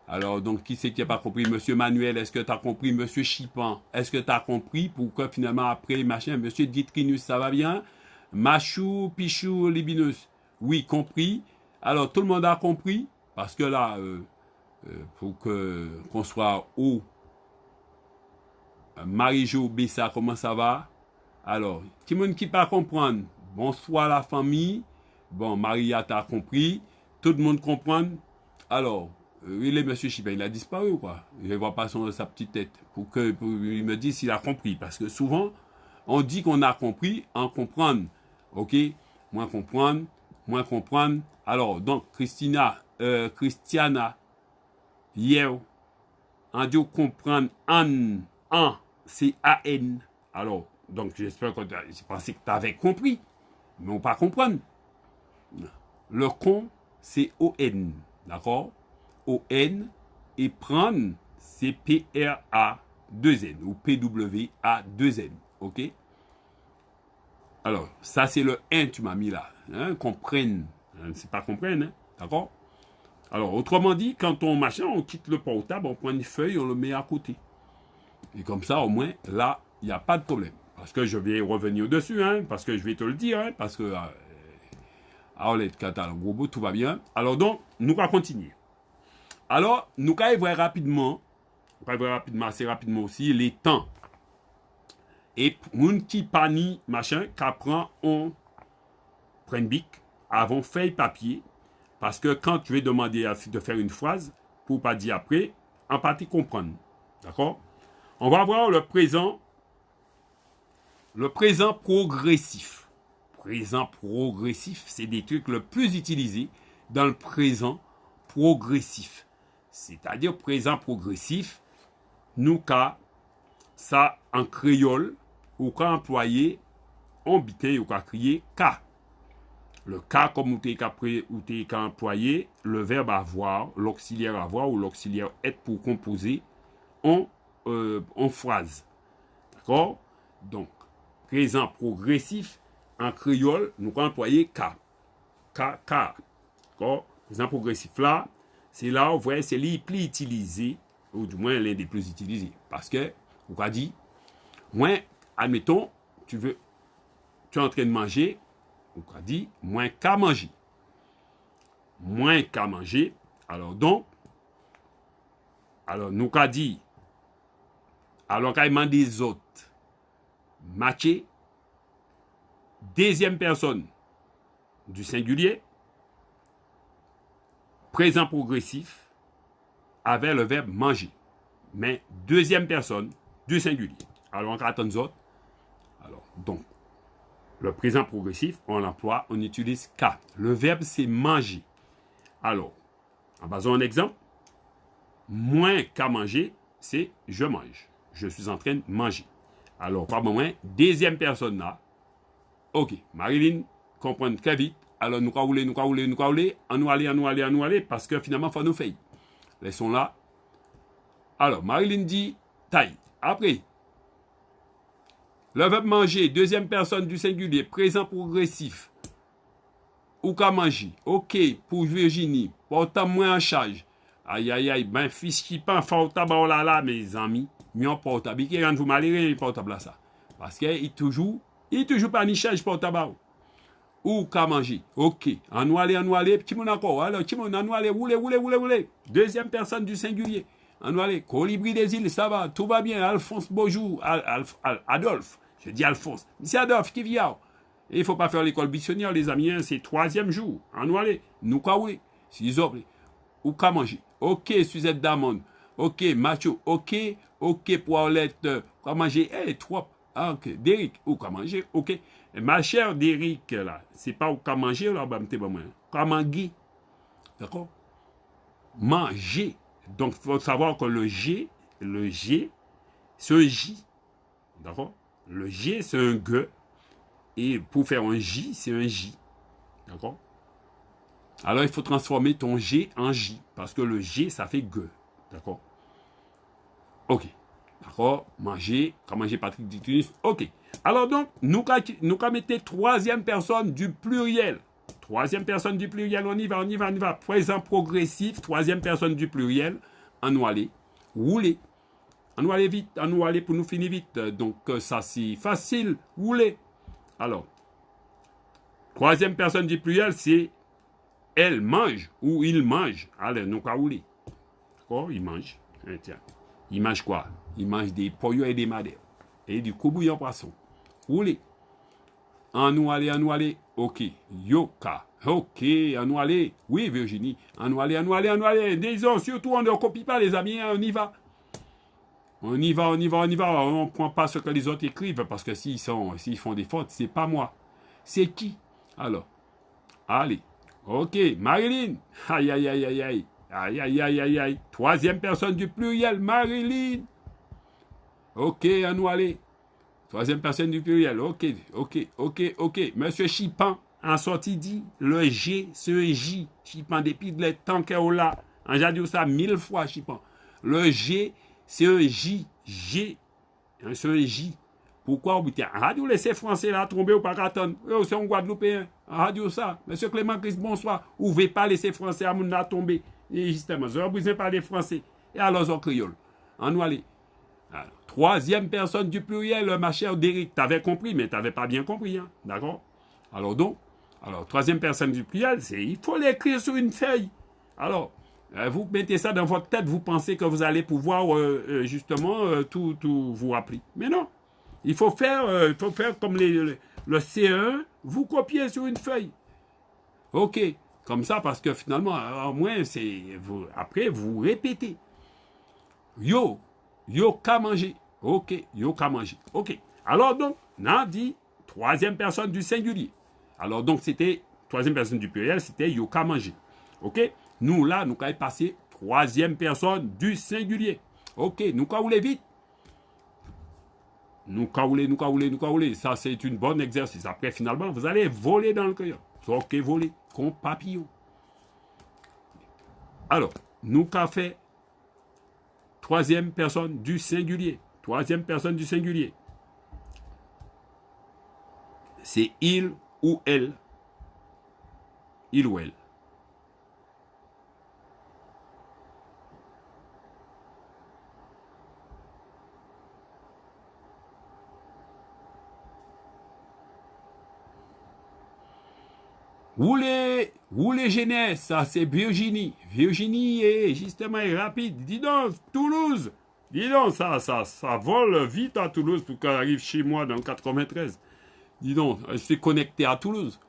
alors donc qui c'est qui n'a pas compris? Monsieur Manuel, est-ce que tu as compris? Monsieur Chipan, est-ce que tu as compris? Pourquoi finalement après, machin, Monsieur Ditrinus, ça va bien? Machou, Pichou, Libinus, oui, compris. Alors tout le monde a compris, parce que là, pour qu'on soit haut, Marie-Jo, Bessa, comment ça va? Alors, qui monde qui pas comprendre? Bonsoir la famille. Bon, Maria t'a compris. Tout le monde comprend. Alors, il est monsieur Chipa, il a disparu ou quoi? Je ne vois pas sa petite tête. Pour il me dise s'il a compris. Parce que souvent, on dit qu'on a compris en comprendre. Ok? Moins comprendre. Alors, donc, Christiana, hier, on dit comprendre en, c'est A-N. Alors, donc, j'espère que j'ai pensé que tu avais compris. Mais on pas comprendre. Le con, c'est O-N. D'accord? O-N. Et prendre, c'est P-R-A-2-N. Ou P-W-A-2-N. OK? Alors, ça, c'est le 1, tu m'as mis là. Hein? Comprenne. C'est pas comprenne. Hein? D'accord? Alors, autrement dit, quand on quitte le portable, on prend une feuille, on le met à côté. Et comme ça, au moins, là, il n'y a pas de problème. Parce que je vais revenir dessus, hein, parce que je vais te le dire, hein, parce que Arlette, Catalogue, Gros, tout va bien. Alors donc, nous allons continuer. Alors, nous allons voir rapidement, assez rapidement aussi, les temps. Et moun qui pani, machin, qu'apprend, on prend bic, avant feuille papier, parce que quand tu veux demander de faire une phrase, pour pas dire après, en partie comprendre. D'accord? On va voir le présent progressif. Présent progressif, c'est des trucs le plus utilisés dans le présent progressif. C'est-à-dire présent progressif, nous cas ça en créole ou quand employé on bitin ou qu'à crier ka. Le cas comme ou t'es qu'à employer le verbe avoir, l'auxiliaire avoir ou l'auxiliaire être pour composer en phrase. D'accord? Donc présent progressif, en créole, nous allons employer ka. Ka. D'accord? Présent progressif là, c'est là, vous voyez, c'est les plus utilisés, ou du moins l'un des plus utilisés. Parce que, vous avez dit, moins, admettons, tu es en train de manger, vous avez dit, moins qu'à manger. Moins qu'à manger. Alors donc, nous avons dit, alors quand il demande des autres, matcher, deuxième personne du singulier, présent progressif, avec le verbe manger. Mais deuxième personne du singulier. Alors on attend les autres. Alors, donc, le présent progressif, on l'emploie, on utilise ka. Le verbe, c'est manger. Alors, en basant un exemple, moins qu'à manger, c'est je mange. Je suis en train de manger. Alors, par moment, deuxième personne là. Ok, Marilyn comprend très vite. Alors, nous allons rouler. On nous aller, parce que finalement, il faut nous faire. Laissons là. Alors, Marilyn dit taille. Après, le verbe manger, deuxième personne du singulier, présent progressif. Ou qu'à manger. Ok, pour Virginie, portant moins en charge. Aïe, ben, fils qui pas portable, oh là, mes amis, mieux portable. Qui quand vous malheureux, portable là, ça. Parce qu'il toujours pas ni charge portable. Ou qu'à manger. Ok, on nous aller, petit monde encore. Alors, petit monde, on nous aller, rouler. Deuxième personne du singulier. On nous aller, colibri des îles, ça va, tout va bien. Alphonse, bonjour. Adolphe, je dis Alphonse. C'est Adolphe qui vient. Et il ne faut pas faire l'école missionnaire, les amis, c'est 3e jour. On nous aller, nous qu'à rouler. Si ou qu'à manger. Ok, Suzette d'amande. Ok, macho. Ok, poilette. Qu'à manger. Trop. Ok, Derrick, ou qu'à manger. Ok. Et ma chère Derrick, là, c'est pas ou qu'à manger, là, bah, m'te pas moins. Qu'à manger. D'accord? Manger. Donc, il faut savoir que le G, c'est un J. D'accord? Le G, c'est un G. Et pour faire un J, c'est un J. D'accord? Alors, il faut transformer ton G en J. Parce que le G, ça fait G. D'accord? Ok. D'accord? Manger. Quand manger Patrick Ditunis. Ok. Alors donc, nous mettons troisième personne du pluriel. Troisième personne du pluriel. On y va. Présent progressif. Troisième personne du pluriel. On nous aller. Rouler. On nous aller vite. On nous aller pour nous finir vite. Donc, ça, c'est facile. Rouler. Alors, troisième personne du pluriel, c'est elle mange ou il mange. Allez, nous allons rouler. D'accord? Il mange. Tiens. Il mange quoi? Il mange des poillons et des madères. Et du coubouillon poisson. Rouler. On nous aller. Ok. Yoka. Ok. On nous aller. Oui, Virginie. On nous aller. Disons, surtout, on ne copie pas, les amis. On y va. On y va. On ne prend pas ce que les autres écrivent parce que s'ils font des fautes, c'est pas moi. C'est qui? Alors, allez. Ok, Marilyn. Aïe. Troisième personne du pluriel, Marilyn. Ok, on nous aller. Troisième personne du pluriel. Ok. Monsieur Chipan, en sortie dit, le G, c'est un J. Chipan, depuis le temps qu'il est là. J'ai dit ça 1000 fois, Chipan. Le G, c'est un J. G, c'est un J. Pourquoi vous dites, radio laissez français là tomber ou pas attendre? C'est un Guadeloupéen. Radio ça. Monsieur Clément Christ, bonsoir. Vous ne pouvez pas laisser français à mon là tomber. Et justement, je vous ai parlé français. Et alors, en créole. On nous aller. Alors, troisième personne du pluriel, ma chère Derrick. Tu avais compris, mais tu n'avais pas bien compris. Hein? D'accord? Alors, troisième personne du pluriel, il faut l'écrire sur une feuille. Alors, vous mettez ça dans votre tête, vous pensez que vous allez pouvoir justement tout vous rappeler. Mais non. Il faut faire comme le C1, vous copiez sur une feuille. Ok, comme ça, parce que finalement, au moins, après, vous répétez. Yo qu'à manger. Ok, yo qu'à manger. Ok, alors donc, on a dit troisième personne du singulier. Alors donc, troisième personne du pluriel, c'était yo qu'à manger. Ok, nous là, nous allons passer troisième personne du singulier. Ok, nous allons aller vite. Nous caouler. Ça, c'est une bonne exercice. Après, finalement, vous allez voler dans le crayon. Ok, voler, comme papillon. Alors, nous qu'a fait troisième personne du singulier. c'est il ou elle. Il ou elle. Rouler jeunesse, ça c'est Virginie. Virginie est justement rapide. Dis donc, Toulouse. Dis donc, ça vole vite à Toulouse pour qu'elle arrive chez moi dans le 93. Dis donc, je suis connecté à Toulouse.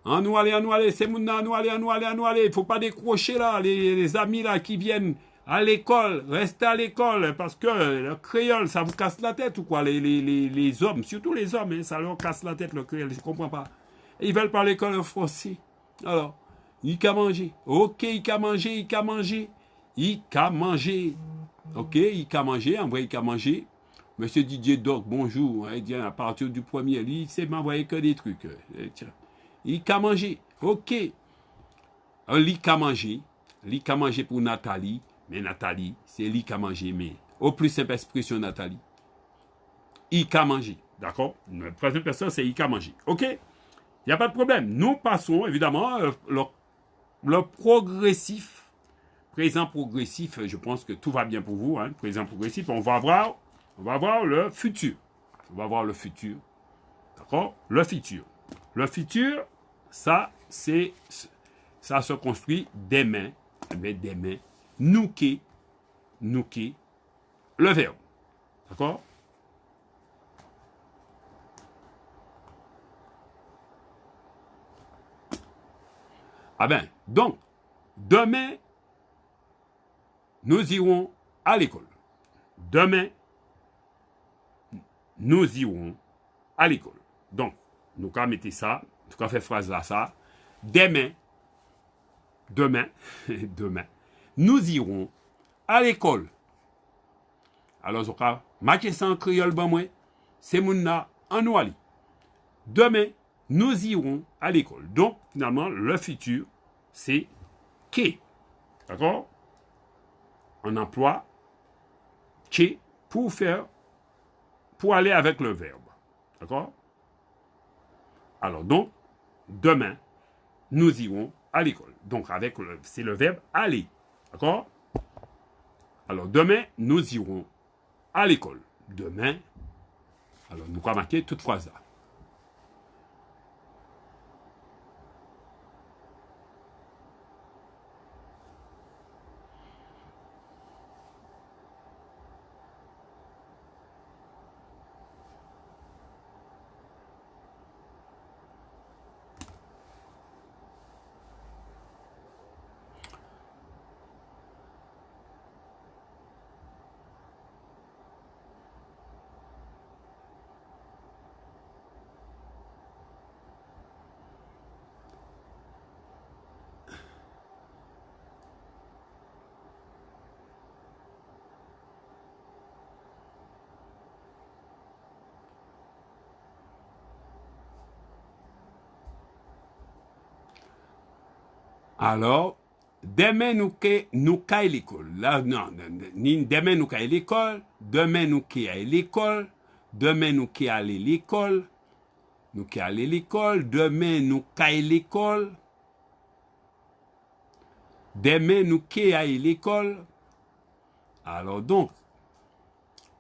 Nous aller, c'est mon nous aller. Il ne faut pas décrocher là, les amis là qui viennent à l'école. Restez à l'école parce que le créole, ça vous casse la tête ou quoi, les hommes, surtout les hommes, hein, ça leur casse la tête le créole, je ne comprends pas. Ils veulent parler l'école français. Alors, il qu'a mangé. Ok, il qu'a mangé. Ok, il qu'a mangé, envoyé il qu'a mangé. Monsieur Didier Doc, bonjour. Il dit à partir du premier, lui, il sait m'envoyer que des trucs. Tiens. Il qu'a mangé. Ok. Il qu'a mangé. Il qu'a mangé pour Nathalie. Mais Nathalie, c'est lui qui a mangé. Mais au plus simple expression, Nathalie. Il qu'a mangé. D'accord? La troisième personne, c'est il qu'a mangé. Ok? Il n'y a pas de problème. Nous passons, évidemment, le progressif. Présent progressif, je pense que tout va bien pour vous. Hein. Présent progressif, on va voir le futur. On va voir le futur. D'accord? Le futur. Le futur, ça se construit demain. Avec des mains. Nouké, le verbe. D'accord? Ah ben, donc, demain, nous irons à l'école. Demain, nous irons à l'école. Donc, nous allons mettre ça, nous allons faire phrase là, ça. Demain, nous irons à l'école. Alors, je vais marquer ça en créole, c'est mon en ouali. Demain, nous irons à l'école. Donc, finalement, le futur, c'est que. D'accord? On emploie que pour aller avec le verbe. D'accord? Alors, donc, demain, nous irons à l'école. Donc, c'est le verbe aller. D'accord? Alors, demain, nous irons à l'école. Demain, alors, nous allons marquer toute phrase là. Alors, demain nous à l'école. Là, non, demain nous à l'école. Demain nous à l'école. Demain nous à aller l'école. Nous à aller l'école. Demain nous à l'école. Demain nous à l'école. Alors donc,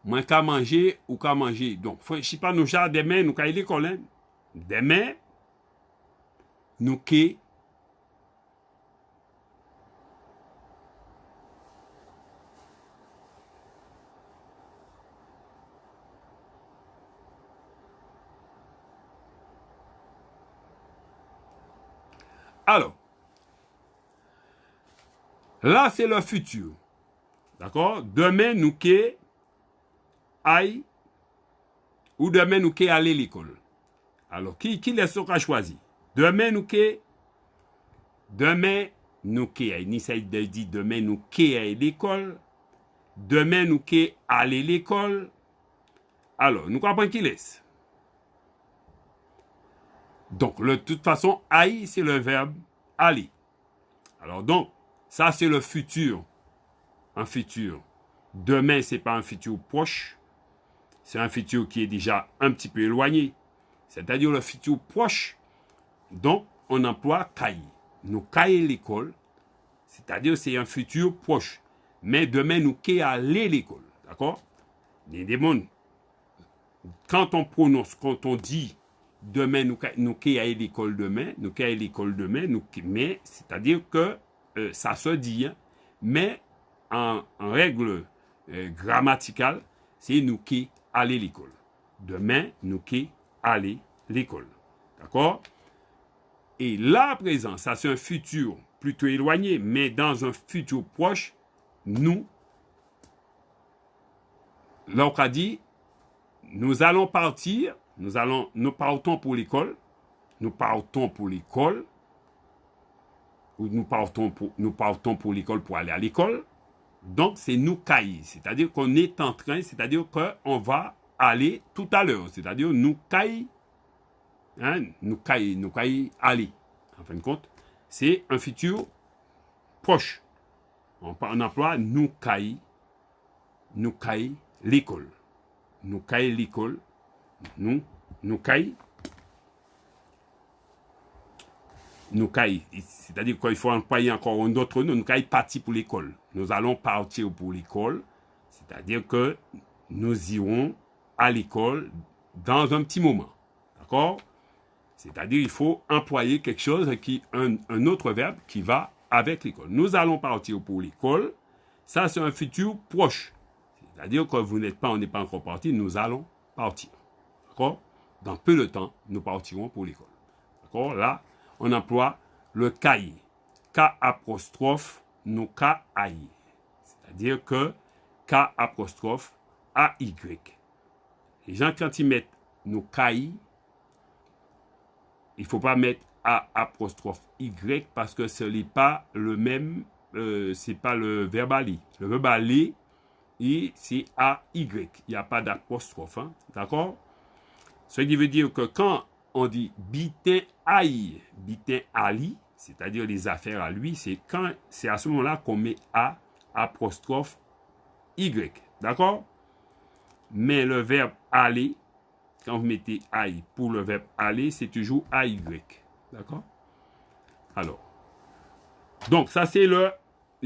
moi qu'à manger ou qu'à manger. Donc, je ne sais pas nous genre demain nous à l'école. Hein? Demain nous à Alors, là, c'est le futur. D'accord? Demain, nous qu'est aille ou demain, nous qu'est aller à l'école. Alors, qui laisse qu'on choisir? Demain, nous qu'est ni ça dit demain, nous qu'est à l'école. Demain, nous qu'est aller à l'école. Alors, nous comprenons qui laisse. Donc, de toute façon, aille, c'est le verbe aller. Alors, donc, ça, c'est le futur. Un futur. Demain, ce n'est pas un futur proche. C'est un futur qui est déjà un petit peu éloigné. c'est-à-dire le futur proche. Donc, on emploie caille. Nous caille l'école, c'est-à-dire c'est un futur proche. Mais demain, nous caille aller l'école. D'accord? Il y a des mondes. Quand on prononce, quand on dit demain, nous caille aller l'école demain, nous caille aller l'école demain, mais c'est-à-dire que ça se dit, hein, mais en règle grammaticale, c'est nous qui aller l'école. Demain, nous qui aller l'école. D'accord? Et là, à présent, ça c'est un futur plutôt éloigné, mais dans un futur proche, nous, là on a dit, nous allons partir, nous partons pour l'école, nous partons pour l'école, ou nous partons pour l'école pour aller à l'école. Donc, c'est nous cailler, c'est-à-dire qu'on est en train, c'est-à-dire qu'on va aller tout à l'heure, c'est-à-dire nous cailler, hein, nous cailler aller. En fin de compte, c'est un futur proche. On emploie nous cailler l'école. Nous cailler l'école, nous cailler, c'est-à-dire qu'il faut employer encore un autre nom, nous cailler partir pour l'école. Nous allons partir pour l'école, c'est-à-dire que nous irons à l'école dans un petit moment. D'accord? C'est-à-dire qu'il faut employer quelque chose, un autre verbe qui va avec l'école. Nous allons partir pour l'école, ça c'est un futur proche. C'est-à-dire que on n'est pas encore parti, nous allons partir. D'accord? Dans peu de temps, nous partirons pour l'école. D'accord? Là, on emploie le cahier. K apostrophe, nous K-A-I. C'est-à-dire que K apostrophe A-Y. Les gens, quand ils mettent nous K-I, il ne faut pas mettre A apostrophe Y parce que ce n'est pas le même, c'est pas le verbe aller. Le verbe aller, c'est A-Y. Il n'y a pas d'apostrophe. Hein? D'accord? Ce qui veut dire que quand on dit bitin aïe, bitin ali, c'est-à-dire les affaires à lui, c'est à ce moment-là qu'on met A apostrophe Y. D'accord? Mais le verbe aller, quand vous mettez aïe pour le verbe aller, c'est toujours AY. D'accord? Alors, donc ça c'est il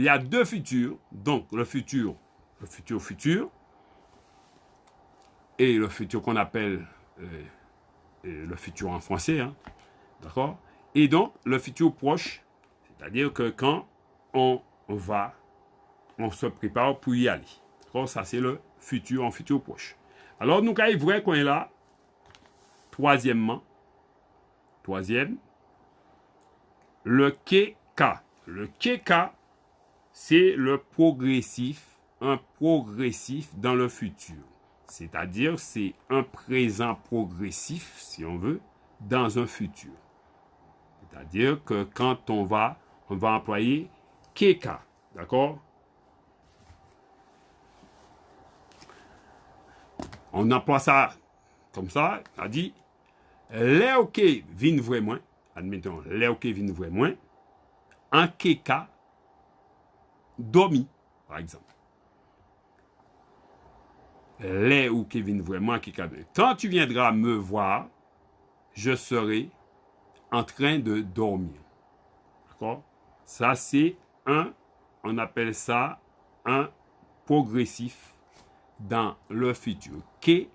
y a deux futurs. Donc le futur et le futur qu'on appelle le futur en français. Hein, d'accord? Et donc le futur proche, c'est-à-dire que quand on se prépare pour y aller. D'accord? Ça c'est le futur en futur proche. Alors nous, quand il est vrai qu'on est là, troisième, le keka. Le keka, c'est le progressif, un progressif dans le futur. C'est-à-dire, c'est un présent progressif, si on veut, dans un futur. C'est-à-dire que quand on va employer keka. D'accord? On emploie ça comme ça, on a dit les OK viennent vraiment, admettons, les OK viennent vraiment, en keka, dormi, par exemple. Les OK viennent vraiment, en keka, dormi. Quand tu viendras me voir, je serai en train de dormir. D'accord? Ça, c'est on appelle ça un progressif dans le futur. K.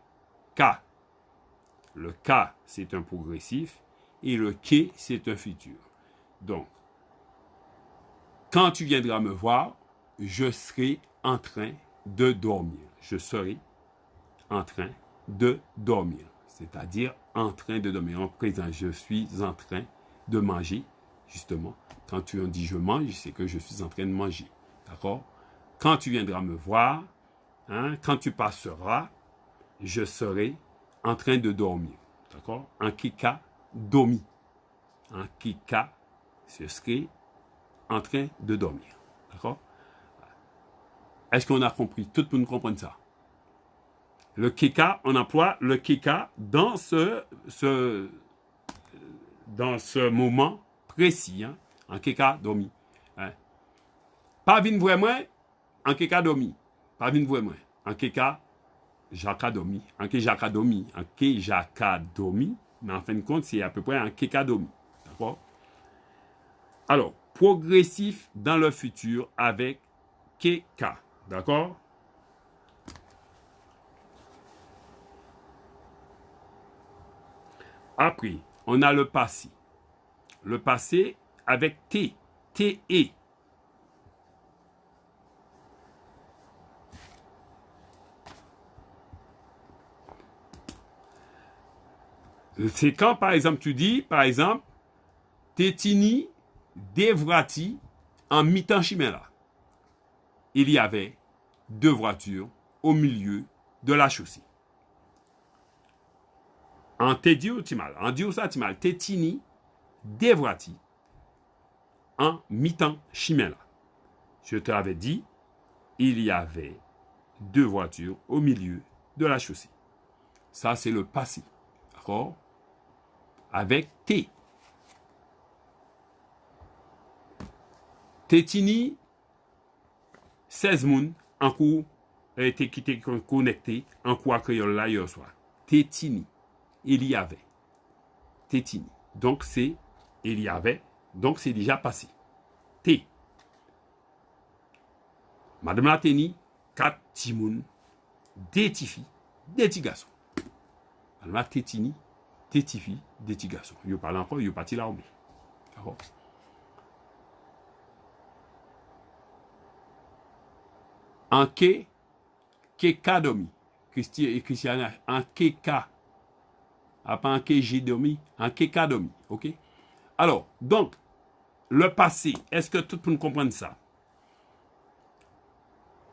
Le K, c'est un progressif et le K, c'est un futur. Donc, quand tu viendras me voir, je serai en train de dormir. Je serai en train de dormir. C'est-à-dire en train de dormir. En présent, je suis en train de manger. Justement, quand tu en dis je mange, c'est que je suis en train de manger. D'accord? Quand tu viendras me voir, hein, quand tu passeras, je serai en train de dormir. D'accord? En kika, dormi. En kika, je serai en train de dormir. D'accord? Est-ce qu'on a compris? Tout le monde comprend ça. Le kika, on emploie le kika dans ce moment précis. Hein? En kika, dormi. Hein? Pas vine vraiment, en kika, dormi. Pas vine vraiment. En kika, Jacques dormi, en que Jacques dormi, mais en fin de compte, c'est à peu près un kekadomi. D'accord? Alors, progressif dans le futur avec keka. D'accord? Après, on a le passé. Le passé avec T. T-E. C'est quand, par exemple, tu dis, par exemple, Tétini, Devrati, en mi-temps chimera. Il y avait 2 voitures au milieu de la chaussée. En Tédiotimal, en Diossatimal, Tétini, Devrati, en mi-temps chimera. Je te l'avais dit, il y avait 2 voitures au milieu de la chaussée. Ça, c'est le passé. D'accord? Avec T. Tétini, 16 moun en cours était quitté connecté en cours à créole là hier soir. Tétini, il y avait. Tétini. Donc c'est il y avait. Donc c'est déjà passé. T. Madame Lateni, 4 timoun, des tifi, des petits garçons. Madame Lateni, des tifi, des petits garçons. Yo parle encore, yo parti l'armée. D'accord? En ke, kekadomi. Christiana, en keka. Pas en kejidomi, en kekadomi. Ok? Alors, donc, le passé, est-ce que tout le monde comprend ça?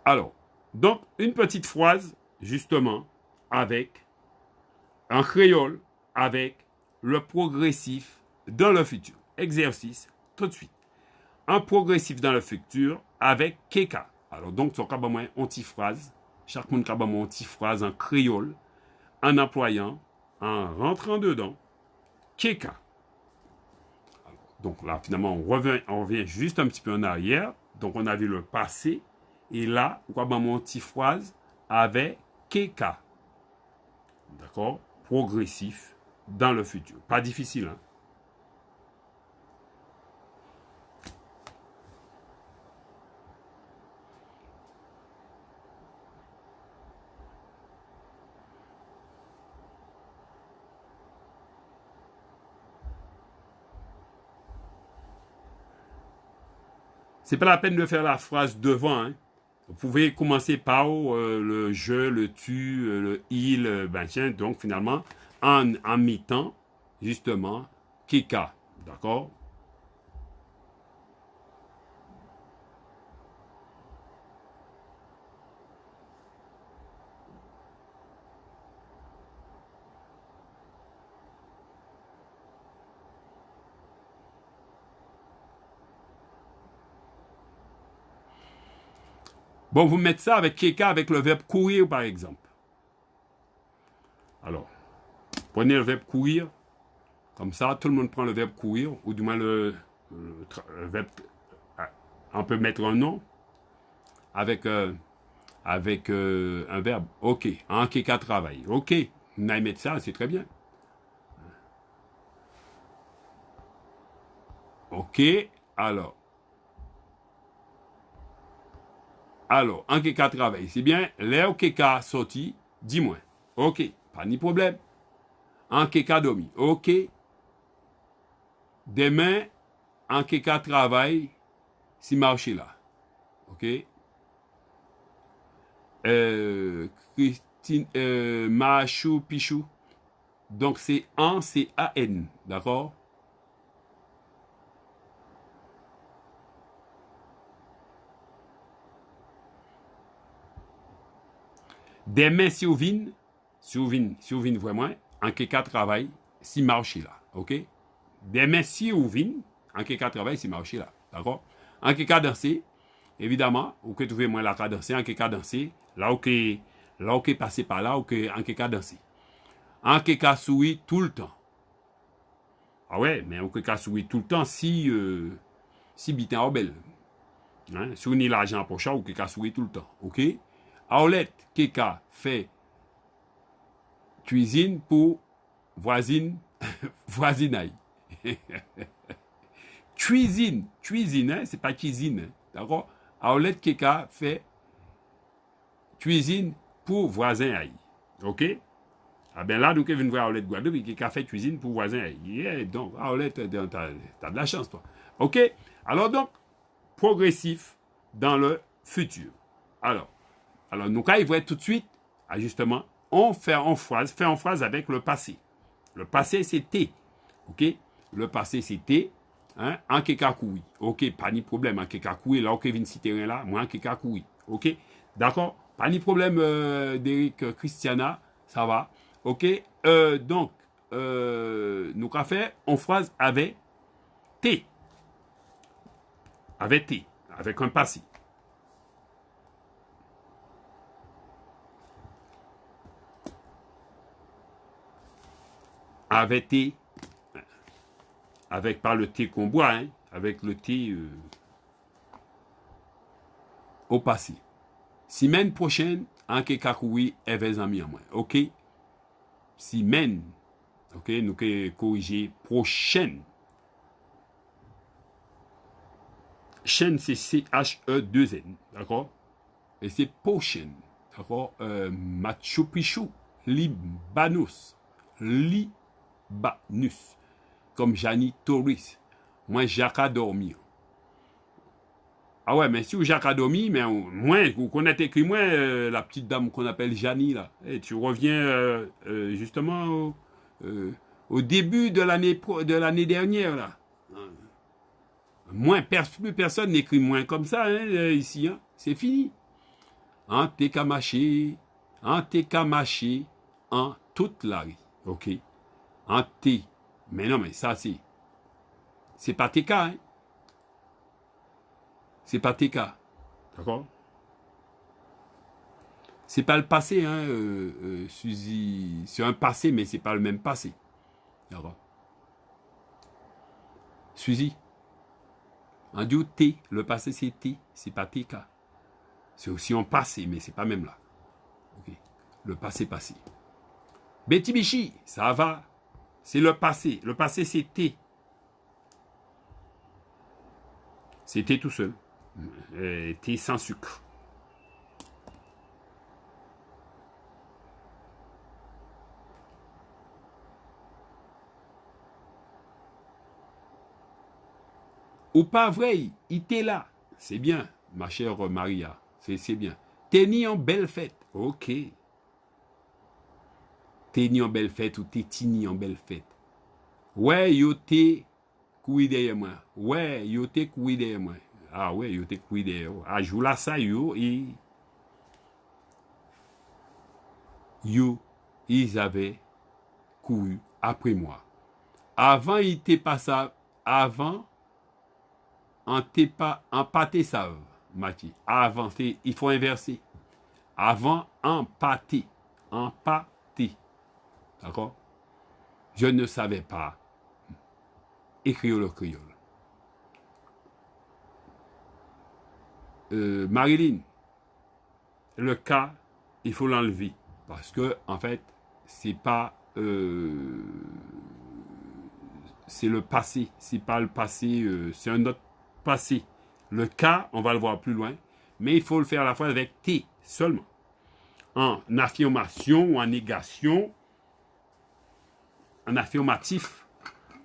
Alors, donc, une petite phrase, justement, avec, en créole, avec le progressif dans le futur. Exercice, tout de suite. Un progressif dans le futur avec keka. Alors, donc, tu as une petite phrase. Chaque monde a une petite phrase en créole, en employant, en rentrant dedans, keka. Alors, donc, là, finalement, on revient juste un petit peu en arrière. Donc, on a vu le passé. Et là, on a une petite phrase avec keka. D'accord? Progressif dans le futur. Pas difficile, hein? C'est pas la peine de faire la phrase devant, hein? Vous pouvez commencer par le je, le tu, le il, ben tiens, donc finalement, en mi-temps, justement, keka, d'accord? Bon, vous mettez ça avec keka, avec le verbe courir, par exemple. Alors, prenez le verbe courir. Comme ça, tout le monde prend le verbe courir, ou du moins le verbe. On peut mettre un nom avec un verbe. Ok, en keka travail. Ok, vous allez mettre ça, c'est très bien. Ok, alors. Alors, en keka travail, c'est bien. L'air keka sorti, dis-moi. Ok, pas ni problème. En keka domi. Ok. Demain, en keka travail, si marché là. Ok. Christine, Machou, Pichou. Donc, c'est en, c'est A-N. D'accord? Demain, si vous venez vraiment, en keka travail, si marché là. Ok? Demain, si vous venez, en keka travail, si marché là. D'accord? En keka danser, évidemment, ou que trouvez moins la ka danser, en keka danser, là où que passé par là, ou que en keka danser. En keka souri tout le temps. Ah ouais, mais en keka souri tout le temps si bitin en belle. Hein? Si on a l'argent pour ça, ou keka souri tout le temps. Ok? Aulette, keka fait cuisine pour voisine Voisinaille. Cuisine, hein, c'est pas cuisine, hein, d'accord? Aolet Keka fait cuisine pour voisin aïe. OK? Ah ben là, nous qui venons voir Aolet Guadeloupe, qui a fait cuisine pour voisin aïe. Yeah, donc, Aolet, t'as de la chance, toi. OK? Alors donc, progressif dans le futur. Alors nous, quand il va être tout de suite, ajustement, on fait en phrase avec le passé. Le passé, c'est T. OK? Le passé, c'est T. Hein? En kekakoui. OK, pas de problème. En kekakoui, là, OK, vient citer là, moi, en kekakoui. OK? D'accord? Pas de problème d'Eric Christiana, ça va. OK? Donc, nous avons fait en phrase avec T. Avec T. Avec un passé. Avec T. Avec pas le thé qu'on boit, hein, avec le thé au passé. Semaine prochaine, en kekakoui, evez amis à moi. OK? Semaine. OK? Nous allons corriger prochaine. Chaîne, c'est C-H-E-2-N. D'accord? Et c'est prochaine. D'accord? Machu Picchu. Libanus. Libanus. Comme Jani Torres. Moi, Jacques a dormi. Ah ouais, mais si vous Jacques a dormi, mais moi, vous connaissez écrit moi, la petite dame qu'on appelle Jani, là. Et tu reviens justement au début de l'année dernière, là. Plus personne n'écrit moins comme ça, hein, ici. Hein. C'est fini. En técamaché, en toute la rue. OK? En T. Mais non, mais ça, c'est pas TK, hein? C'est pas TK. D'accord? C'est pas le passé, hein, Suzy. C'est un passé, mais c'est pas le même passé. D'accord? Suzy. En dieu T, le passé c'est T, c'est pas TK. C'est aussi un passé, mais c'est pas même là. OK? Le passé. Betty Bichi, ça va. C'est le passé. Le passé, c'est T. C'est T tout seul. Thé sans sucre. Ou pas vrai, il était là. C'est bien, ma chère Maria. C'est bien. T'es ni en belle fête. OK. T'es ni en belle fête ou t'es ni en belle fête. Ouais, yo t'es couillé derrière moi. Ouais, yo t'es couillé derrière moi. Ah ouais, yo t'es couillé derrière moi. Ah, je vous la ça, yo, et yo, ils avaient couru après moi. Avant, il était pas ça. Avant, en pâté save, Mathieu. Avant, il faut inverser. Avant, en pâté. D'accord? Je ne savais pas écrire le créole. Marilyn, le cas, il faut l'enlever. Parce que, en fait, c'est pas... c'est le passé. C'est pas le passé, c'est un autre passé. Le cas, on va le voir plus loin. Mais il faut le faire à la fois avec T seulement. En affirmation ou en négation, en affirmatif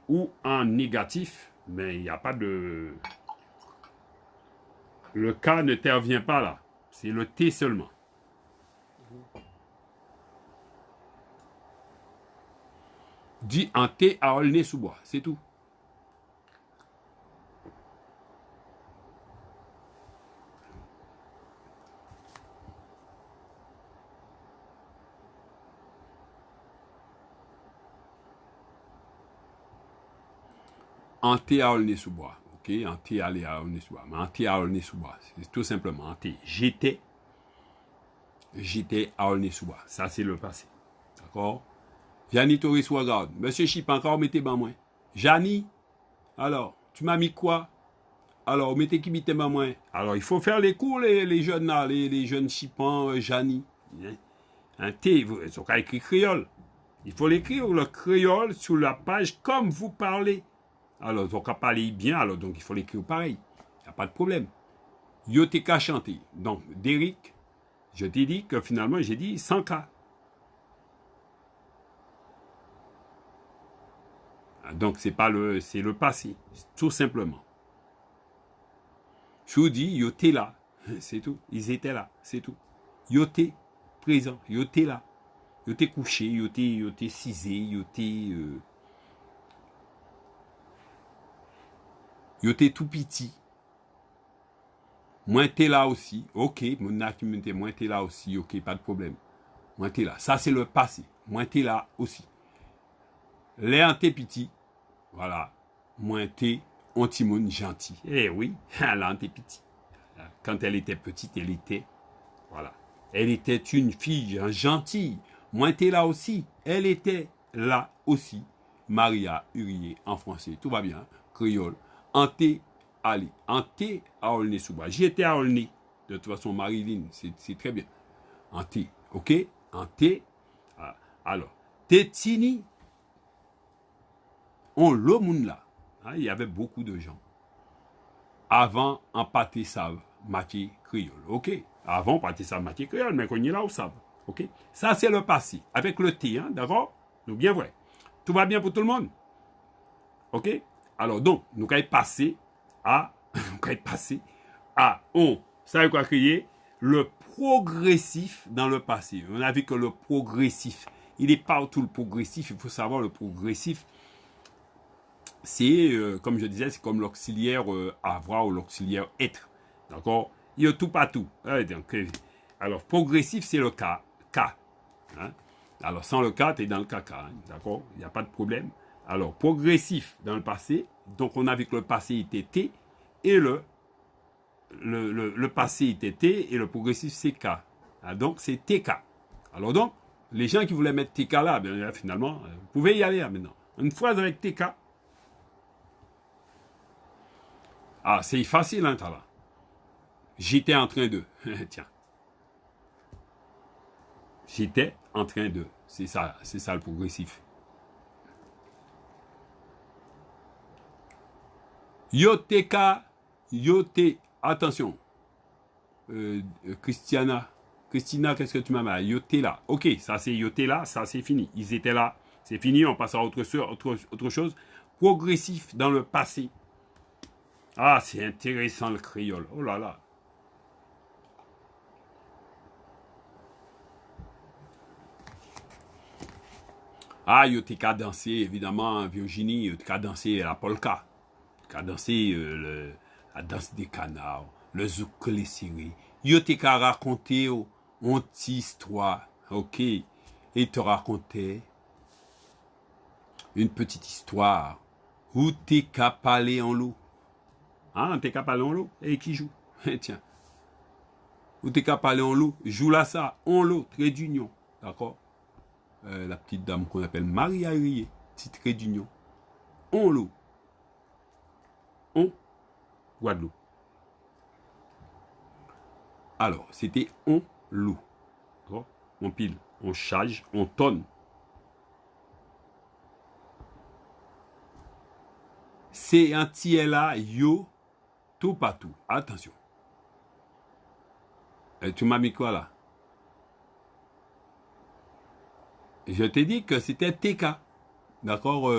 ou en négatif, mais il n'y a pas de... Le cas n'intervient pas là. C'est le T seulement. Dit en T à Aulnay-sous-Bois, c'est tout. En T à Aulnay-sous-Bois. OK, en T à Aulnay-sous-Bois. Mais en T à Aulnay-sous-Bois, c'est tout simplement en T. J'étais à Aulnay-sous-Bois. Ça, c'est le passé. D'accord? Jani Torres regarde. Monsieur Chip, encore mettez ban moi. Jani, alors, tu m'as mis quoi? Alors, mettez qui mettez ban moi. Alors, il faut faire les cours, les jeunes là, les jeunes chipans, Jani. Un T, ils ont qu'à écrire créole. Il faut l'écrire le créole sur la page comme vous parlez. Alors, donc, à parler bien, alors, donc, il faut l'écrire pareil. Il n'y a pas de problème. Yo te ka chanter. Donc, Derrick, je t'ai dit que finalement, j'ai dit 100 K. Donc, c'est le passé, tout simplement. Je vous dis, yo te là, c'est tout. Ils étaient là, c'est tout. Yo te présent, yo te là. Yo te couché, yo te cisé, yo te tout petit. Moi, t'es là aussi. Ok, mon activité, moi, t'es là aussi. Ok, pas de problème. Moi, t'es là. Ça, c'est le passé. Moi, t'es là aussi. Les t'es petit. Voilà. Moi, t'es anti-monde gentil. Eh oui, là, t'es petit. Quand elle était petite, elle était. Voilà. Elle était une fille gentille. Moi, t'es là aussi. Elle était là aussi. Maria Urier en français. Tout va bien. Créole. Anté. Allez, en T à Aulnay-sous-Bois. J'y étais à Aulnay. De toute façon, Marilyn, c'est très bien. En T, ok? En T. Alors, Tétini, on le monde là. Il y avait beaucoup de gens. Avant, en pâté save, matière créole. Ok? Avant, pâté save, matière créole, mais qu'on y est là au save. Ok? Ça, c'est le passé. Avec le T, hein, d'accord? Donc, bien vrai. Tout va bien pour tout le monde? Ok? Alors, donc, nous allons passer on savez quoi crier le progressif dans le passé. On a vu que le progressif, il est partout le progressif. Il faut savoir le progressif, c'est comme je disais, c'est comme l'auxiliaire avoir ou l'auxiliaire être. D'accord? Il y a tout partout. Alors progressif, c'est le cas. Hein? Alors sans le cas, tu es dans le caca. Hein? D'accord? Il n'y a pas de problème. Alors progressif dans le passé. Donc on a vu que le passé était T et le passé était T et le progressif c'est K. Donc c'est TK. Alors donc, les gens qui voulaient mettre TK là, bien, finalement, vous pouvez y aller là, maintenant. Une phrase avec TK. Ah, c'est facile, hein, là. J'étais en train de. Tiens. J'étais en train de. C'est ça le progressif. Yoteka, yote, attention. Christina, qu'est-ce que tu m'as mal? Yote là. Ok, ça c'est yote là, ça c'est fini. Ils étaient là, c'est fini, on passe à autre chose. Progressif dans le passé. Ah, c'est intéressant le créole. Oh là là. Ah, yote ka danser, évidemment, Virginie, yote ka danser la polka. Ka danser la danse des canards, le zouk les serré. Yo te ka raconter une petite histoire, ok? Et te raconter une petite histoire où te ka parler en l'eau. Hein, te ka parler en l'eau? Et qui joue? Tiens. Où te ka parler en l'eau? Joue là ça, en l'eau, trait d'union. D'accord? La petite dame qu'on appelle Maria Urier, petit trait d'union. En l'eau. On Guadeloupe. Alors, c'était on loup. On pile, on charge, on tonne. C'est un tiella yo tout partout. Attention. Et tu m'as mis quoi là? Je t'ai dit que c'était TK. D'accord,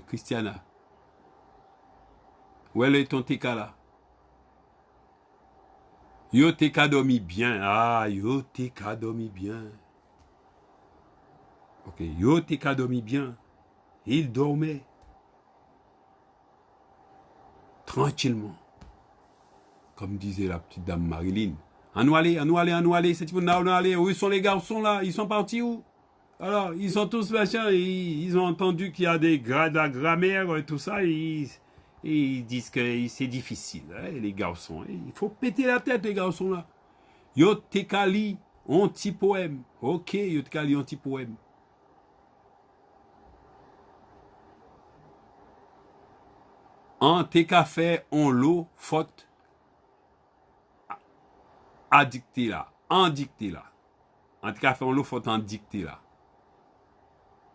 Christiana? Où est ton TK là? Yo TK dormi bien. Ah, yo TK dormi bien. Ok, yo TK dormi bien. Il dormait. Tranquillement. Comme disait la petite dame Marilyn. On aller. C'est type on aller. Où sont les garçons là? Ils sont partis où? Alors, ils sont tous machin. Ils ont entendu qu'il y a de la grammaire et tout ça. Ils disent que c'est difficile, hein, les garçons. Il faut péter la tête, les garçons, là. Yo te kali, un petit poème. Ok, yo te kali, un petit poème. En te café, on l'eau, faute. À dicter là. En dicter là. En te café, on l'eau, faute en dicter là.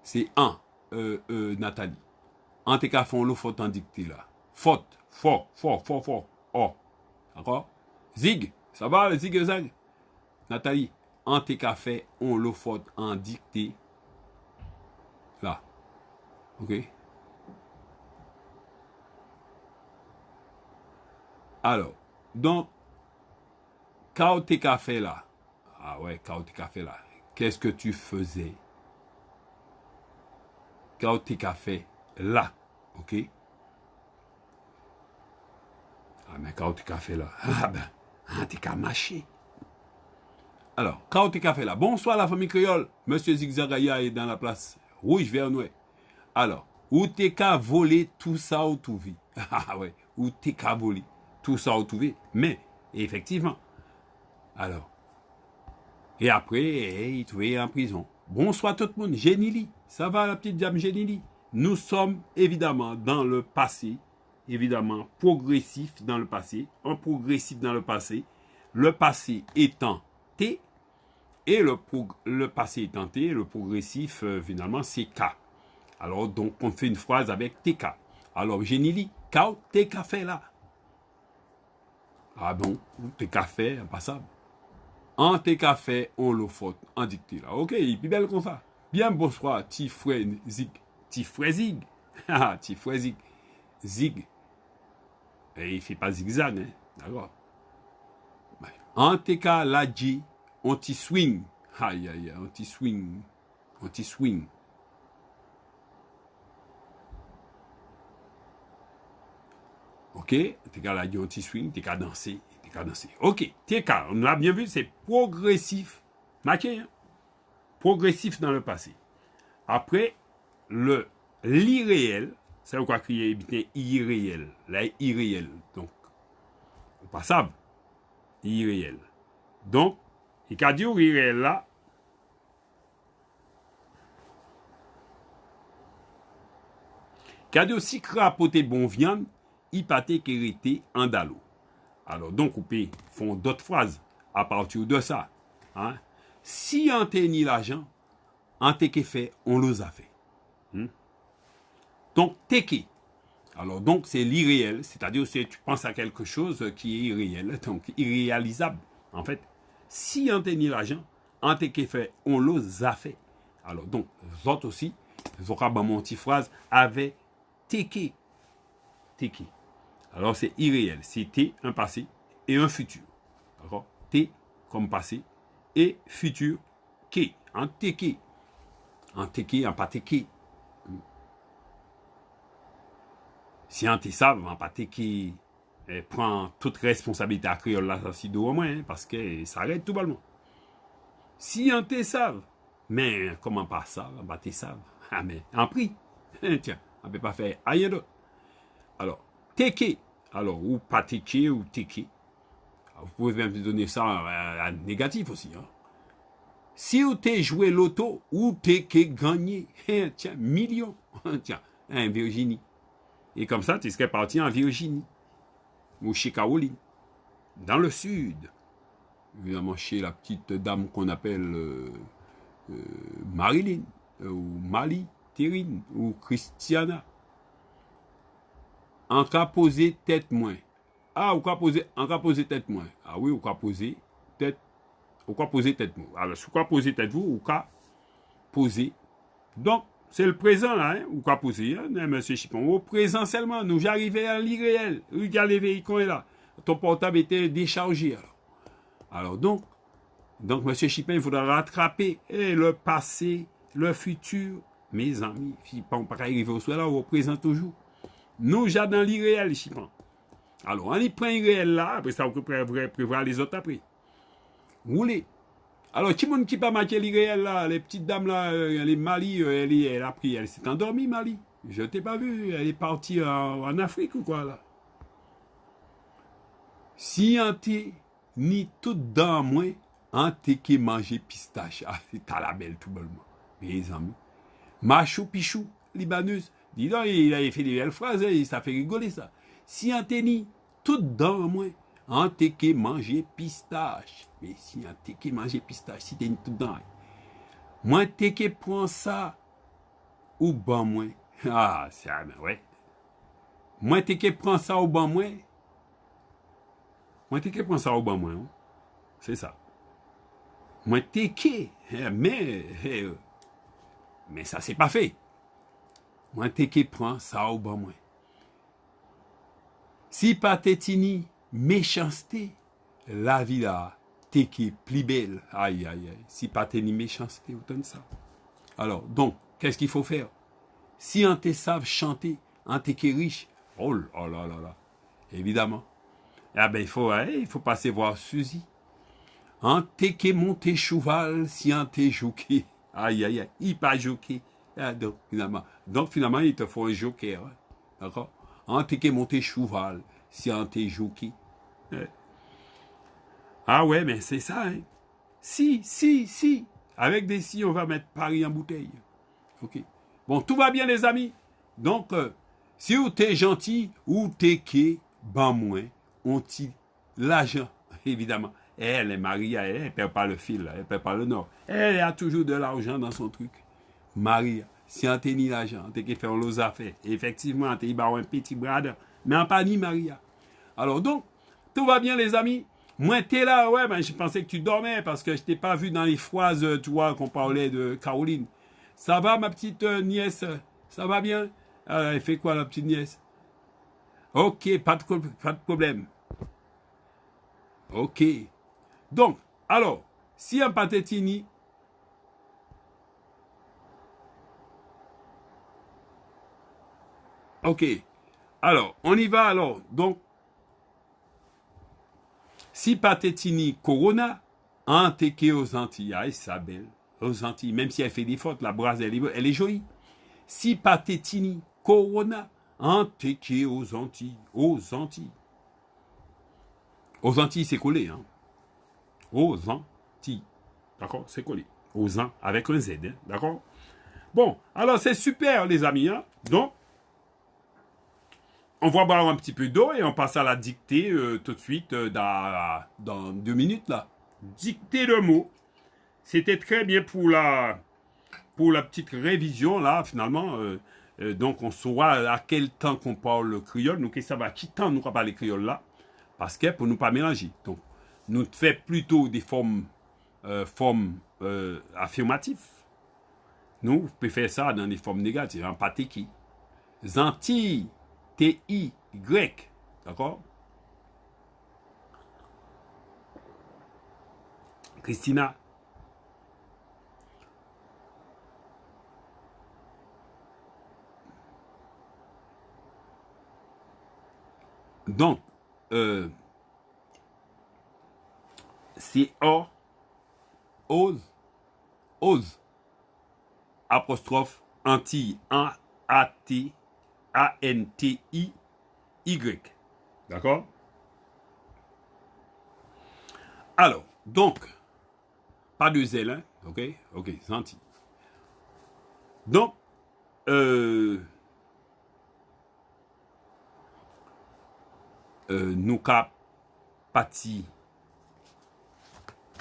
C'est un, Nathalie. En te ka font le faute en dictée là. Faute, fort. Oh. D'accord? Zig, ça va le zig-zag? Nathalie, en te ka fait on le faute en dictée là. Ok? Alors, donc, quand tu as fait là, ah ouais, quand tu as fait là, qu'est-ce que tu faisais? Quand tu as fait là, ok? Ah, mais quand tu as fait là, ah ben, tu as mâché. Alors, quand tu as fait là, bonsoir la famille créole, Monsieur Zigzagaya est dans la place, rouge, vert, noir. Alors, où t'es qu'à voler tout ça ou tout vie? Ah ouais, où t'es qu'à voler tout ça ou tout vie? Mais, effectivement, alors, et après, il trouvait en prison. Bonsoir tout le monde, Génili. Ça va la petite dame Génili? Nous sommes évidemment dans le passé, évidemment progressif dans le passé, un progressif dans le passé étant T, et le passé étant T, le progressif finalement c'est K. Alors donc on fait une phrase avec TK. Alors Génili, quand TK fait là? Ah bon, TK fait, impassable. En tes cafés, on le faute en dictée là. Ok, et puis belle comme ça. Bien bonsoir, petit frère Zig. Petit frère Zig. Petit frère Zig. Zig. Et il fait pas zigzag, hein. D'accord. En tes cas, la G, on t'y swing. Aïe, aïe, on t'y swing. On t'y swing. Ok, t'es qu'à la G, on t'y swing, t'es qu'à danser. Ok, TK, on l'a bien vu, c'est progressif. Marqué, hein? Progressif dans le passé. Après, l'irréel, c'est quoi crier bien irréel. Là, irréel. Donc, au passable, irréel. Donc, il a dit irréel là. Il a dit aussi crapoter bon viande, il pâté kérité en dalo. Alors, donc, on peut faire d'autres phrases à partir de ça. Hein? Si on t'a ni l'argent, on t'a fait, on les a fait. Donc, t'es. Alors, donc, c'est l'irréel, c'est-à-dire que tu penses à quelque chose qui est irréel, donc irréalisable. En fait, si on t'a ni l'argent, on t'a fait, on les a fait. Alors, donc, les autres aussi, ils auront mon petite phrase avec t'es. Alors, c'est irréel. C'est T, un passé et un futur. D'accord? T comme passé et futur, K. En T, en pas T. Si on te savent, en pas T, prend toute responsabilité à créole là, ça au moins, hein, parce que ça arrête tout bonnement. Si on te savent, mais comment pas ça, on pas te savent. Ah, mais en prix. Tiens, on ne peut pas faire rien d'autre. Alors, T. Alors, ou pas TK ou TK. Vous pouvez même donner ça à négatif aussi. Hein. Si vous avez joué l'auto, ou TK gagné, tiens, million. Tiens, Virginie. Et comme ça, tu serais parti en Virginie. Ou chez Caroline. Dans le sud. Évidemment, chez la petite dame qu'on appelle Marilyn. Ou Mali, Thérine. Ou Christiana. En cas posé tête moins. Ah, ou quoi poser, en cas poser tête moins. Ah oui, ou quoi poser tête. Ou quoi poser tête moins. Alors, ou quoi poser tête vous, ou quoi poser. Donc, c'est le présent là, hein, ou quoi poser, hein, monsieur Chipon. Au présent seulement, nous j'arrivais à l'irréel. Regarde les véhicules là. Ton portable était déchargé. Alors donc, monsieur Chipon, il faudra rattraper le passé, le futur. Mes amis, Chipon, pas arriver au soir là, au présent toujours. Nous, j'ai dans l'irréel, Chipon. Alors, on y prend l'irréel là, après ça, on peut prévoir les autres après. Roulez. Alors, qui monde qui pas marqué l'irréel là, les petites dames là, elle est Mali, elle a pris, elle s'est endormie, Mali. Je t'ai pas vu, elle est partie en Afrique ou quoi là. Si on t'est ni tout dans moi, on t'est qui manger pistache. Ah, c'est à la belle tout bonnement. Mes amis. Machou pichou, libaneuse. Dis donc, il a fait des belles phrases, hein, ça fait rigoler ça. Si on t'est ni tout dans moi, on t'est qui manger pistache. Mais si on t'est qui manger pistache, si t'es ni tout dans moi t'es qui prend ça ou ban moi. Ah, ça, ouais. Moi, t'es qui prend ça au ban moi. Moi, t'es qui prend ça au ban moi. Hein? C'est ça. Moi, t'es qui. Mais ça, c'est pas fait. Moi, t'es qui prend ça au ban moi. Si pas t'étini méchanceté, la vie là, t'es qui plus belle. Aïe, aïe, aïe. Si pas t'étini méchanceté, autant de ça. Alors, donc, qu'est-ce qu'il faut faire? Si on te savent chanter, on te qui riche, oh là là là là, évidemment. Ah ben, il faut passer voir Suzy. On te qui monte cheval, si on te joué. Aïe, aïe, aïe, il pas joué. Ah, donc, finalement, il te faut un joker. Hein? D'accord? On te qui monte cheval, si on te joué. Ah ouais, mais c'est ça, hein. Si. Avec des si, on va mettre Paris en bouteille. Ok. Bon, tout va bien, les amis. Donc, si vous êtes gentil, ou t'es qui, ben moins, on tire l'argent, évidemment. Elle est Maria, elle ne perd pas le fil, elle ne perd pas le nord. Elle a toujours de l'argent dans son truc. Maria, si on tenit l'argent, on qui fait nos affaires. Effectivement, on t'a un petit brother, mais on pas ni Maria. Alors donc, tout va bien, les amis. Moi, t'es là, ouais, ben, je pensais que tu dormais parce que je t'ai pas vu dans les phrases, tu vois, qu'on parlait de Caroline. Ça va, ma petite nièce? Ça va bien? Elle fait quoi, la petite nièce? Ok, pas de problème. Ok. Donc, alors, si un patetini, ok. Alors, on y va alors. Donc, si patetini corona, antéqué aux Antilles, ah, ça belle. Aux Antilles, même si elle fait des fautes, la brasse, elle est jolie. Si patetini corona, antéqué aux Antilles. Aux Antilles. Aux Antilles, c'est collé, hein. Aux Antilles. D'accord? C'est collé. Aux Antilles, avec un Z, hein. D'accord? Bon, alors c'est super, les amis, hein. Donc, on va boire un petit peu d'eau et on passe à la dictée tout de suite dans 2 minutes, là. Dictée de mots. C'était très bien pour la petite révision, là, finalement. Donc, on saura à quel temps qu'on parle le créole. Nous, ça va, qui temps nous parle le créole, là. Parce que pour nous pas mélanger. Donc, nous fait plutôt des formes affirmatives. Nous, vous pouvez faire ça dans des formes négatives. Un pâté qui. Zanti, T-I, Y. D'accord? Christina. Donc, c'est ose, apostrophe, anti, A-T, A-N-T-I-Y. D'accord? Alors, donc, pas de zèle, hein? Ok, anti. Donc, nous cap parti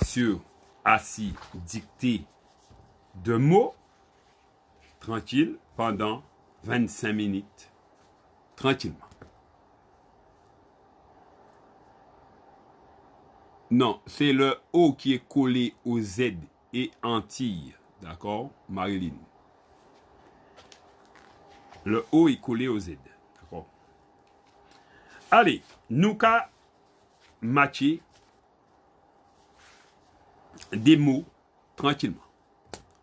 sur assis dictée de mots tranquille pendant 25 minutes tranquillement. Non, c'est le O qui est collé au Z et Antilles, d'accord, Marilyn. Le O est collé au Z, d'accord. Allez, nous qu'à matcher des mots tranquillement.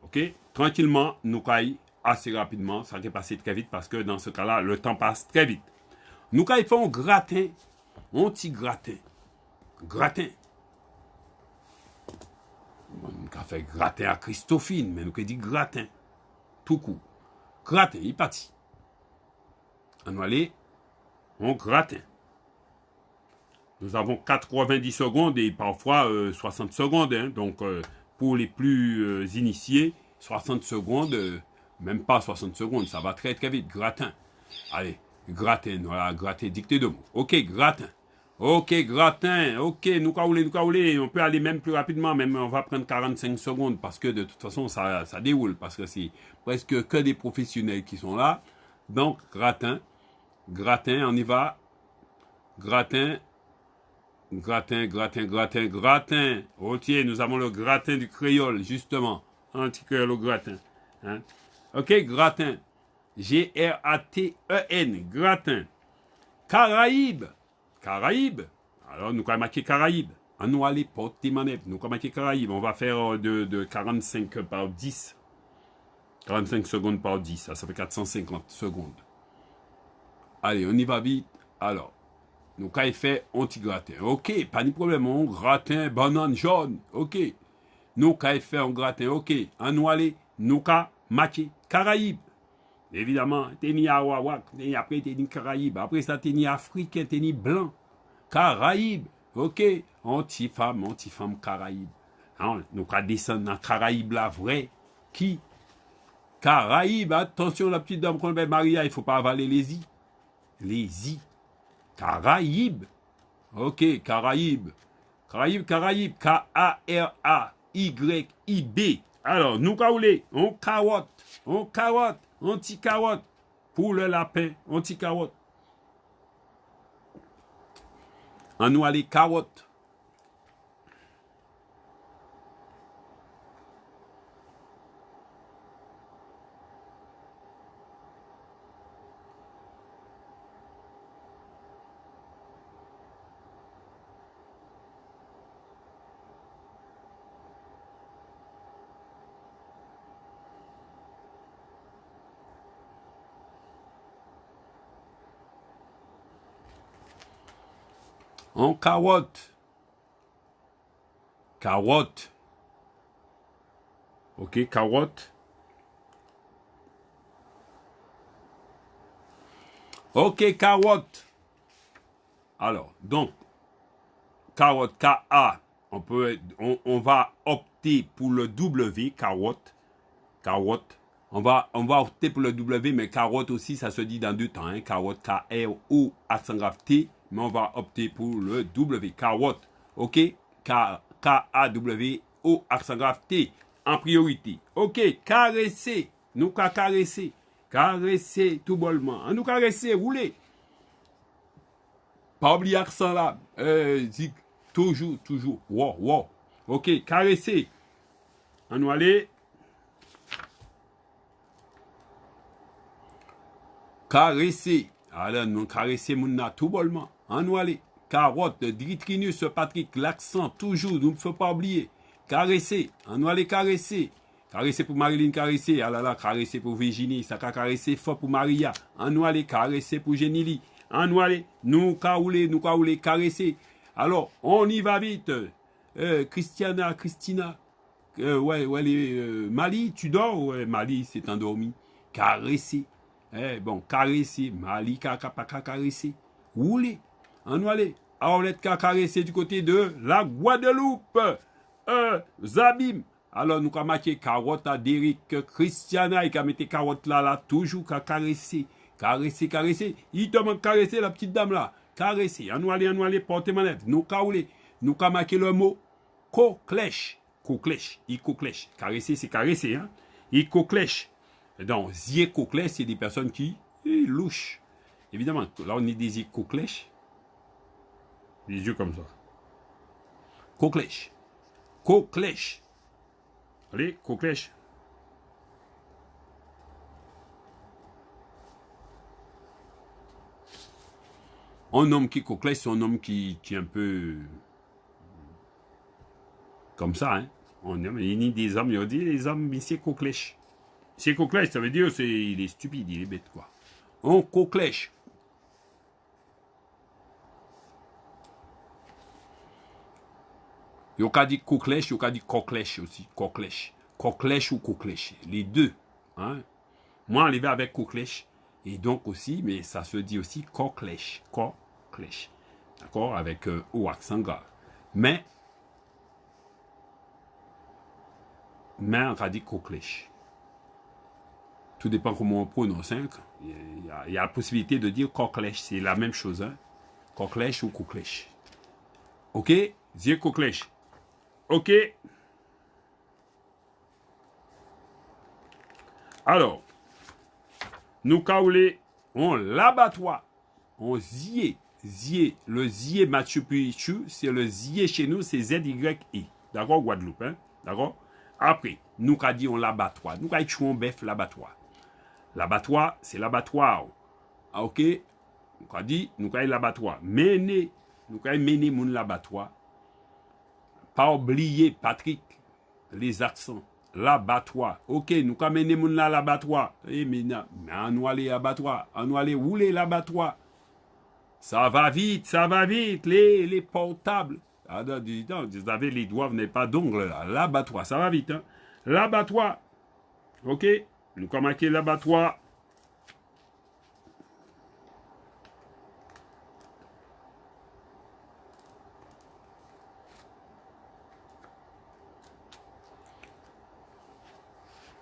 Ok? Tranquillement, nous qu'à assez rapidement. Ça va passer très vite parce que dans ce cas-là, le temps passe très vite. Nous qu'à faire un gratin. Un petit gratin. Gratin. Nous qu'à faire gratin à Christophine, mais nous qu'à dire gratin. Tout coup. Gratin, il est parti. On va aller en gratin. Nous avons 90 secondes et parfois 60 secondes. Hein. Donc, pour les plus initiés, 60 secondes, même pas 60 secondes, ça va très très vite. Gratin. Allez, gratin, voilà, gratin, dictée de mots. Ok, gratin. Ok, gratin. Ok, nous caoulé. On peut aller même plus rapidement. Même on va prendre 45 secondes parce que de toute façon, ça déroule. Parce que c'est presque que des professionnels qui sont là. Donc, gratin. Gratin, on y va. Gratin. Gratin. Ok, nous avons le gratin du créole, justement. Un petit créole au gratin. Hein? Ok, gratin. Graten. Gratin. Caraïbes. Caraïbes. Alors, nous avons marqué Caraïbes. On nous aller porter manette. Nous avons marqué Caraïbes. On va faire de 45 par 10. 45 secondes par 10. Ça fait 450 secondes. Allez, on y va vite. Alors. Nous avons fait un petit gratin. Ok, pas de problème. On gratin, banane jaune. Ok. Nous avons fait un gratin. Ok. En nous aller, nous avons marqué Caraïbes. Évidemment, t'es Awawak, après t'es Caraïbes. Après ça, t'es africain, t'es blanc. Caraïbes. Ok. Anti-femme Caraïbes. Hein? Nous avons descendu dans Caraïbes la vraie. Qui? Caraïbes. Attention, la petite dame qu'on appelle Maria, il ne faut pas avaler les i. Les i. Caraïbes. Ok, Caraïbes. Caraïbes. K-A-R-A-Y-I-B. Alors, nous caoulé. On carotte. On petit carotte. Pour le lapin, on petit carotte. On nous a les carottes. En carotte. Carotte. Ok, carotte. Ok, carotte. Alors, donc, carotte, K-A. On va opter pour le W, carotte. Carotte. On va opter pour le W, mais carotte aussi, ça se dit dans deux temps. Hein. Carotte, K-R-O, accent grave T. Mais on va opter pour le W, carotte. Ok? K-A-W-O, accent grave T. En priorité. Ok, caresser. Nous caresser. Caresser tout bollement. Nous caresser, rouler. Pas oublier accent là. Toujours. Wow. Ok, caresser. On nous aller. Caresser. Alors, nous caresser mon tout bollement. On nous aller. Carotte, Dritrinus, Patrick, l'accent, toujours, nous ne faut pas oublier. Caresser. On nous aller caresser. Caresser pour Marilyn, caresser. Ah là là, caresser pour Virginie. Ça a caresser fort pour Maria. On nous aller caresser pour Jenny. On nous aller. Nous caouler, caresser. Alors, on y va vite. Christina. Mali, tu dors? Ouais, Mali s'est endormi. Caresser. Caresser. Mali, caresser. Rouler. On nous aller. Arlette caresser du côté de la Guadeloupe. Zabim. Alors, nous avons marqué carotte à Derek Christiana. Et qui a mis carotte là, toujours caresser. Caresser. Il te manque caresser la petite dame là. Caresser. On nous aller, porter manette. Nous caouler. Nous avons marqué le mot coclèche. Coclèche. Caresser, c'est caresser. Hein? Coclèche. Donc, zier coclèche, c'est des personnes qui louchent. Évidemment, là, on est des coclèches. Les yeux comme ça. Coclèche. Allez, coclèche. Un homme qui coclèche, c'est un homme qui est un peu comme ça. Hein? Il y a des hommes, il dit les hommes, mais c'est coclèche. C'est coclèche, ça veut dire il est stupide, il est bête, quoi. On coclèche. Il y a dit coclèche, il y a dit coclèche aussi. Coclèche ou coclèche. Les deux. Hein? Moi, on les met avec coclèche. Et donc aussi, mais ça se dit aussi coclèche. D'accord? Avec O accent grave. Mais on a dit coclèche. Tout dépend comment on prononce. Hein? Il y a la possibilité de dire coclèche. C'est la même chose. Hein? Coclèche ou coclèche. Ok, zie koklèche. Ok. Alors, nous kaoulé, on l'abattoir. On zié. Zié. Le zié Mathieu Pichu, c'est le zié chez nous, c'est Z-Y-I. D'accord, Guadeloupe, hein? D'accord? Après, nous qu'a dit on l'abattoir. Nous qu'a dit on bœuf l'abattoir. L'abattoir, c'est l'abattoir. Ah, ok? Nous qu'a dit, nous qu'a dit l'abattoir. Mener, nous qu'a dit mener mon l'abattoir. Pas oublier, Patrick, les accents. L'abattoir. Ok, nous qu'a mené mon l'abattoir. Eh, mais on va aller à l'abattoir. On va aller rouler l'abattoir. Ça va vite, les portables. Ah, non, vous avez les doigts, vous n'avez pas d'ongles là. L'abattoir, ça va vite. Hein? L'abattoir. Ok, nous avons marqué l'abattoir.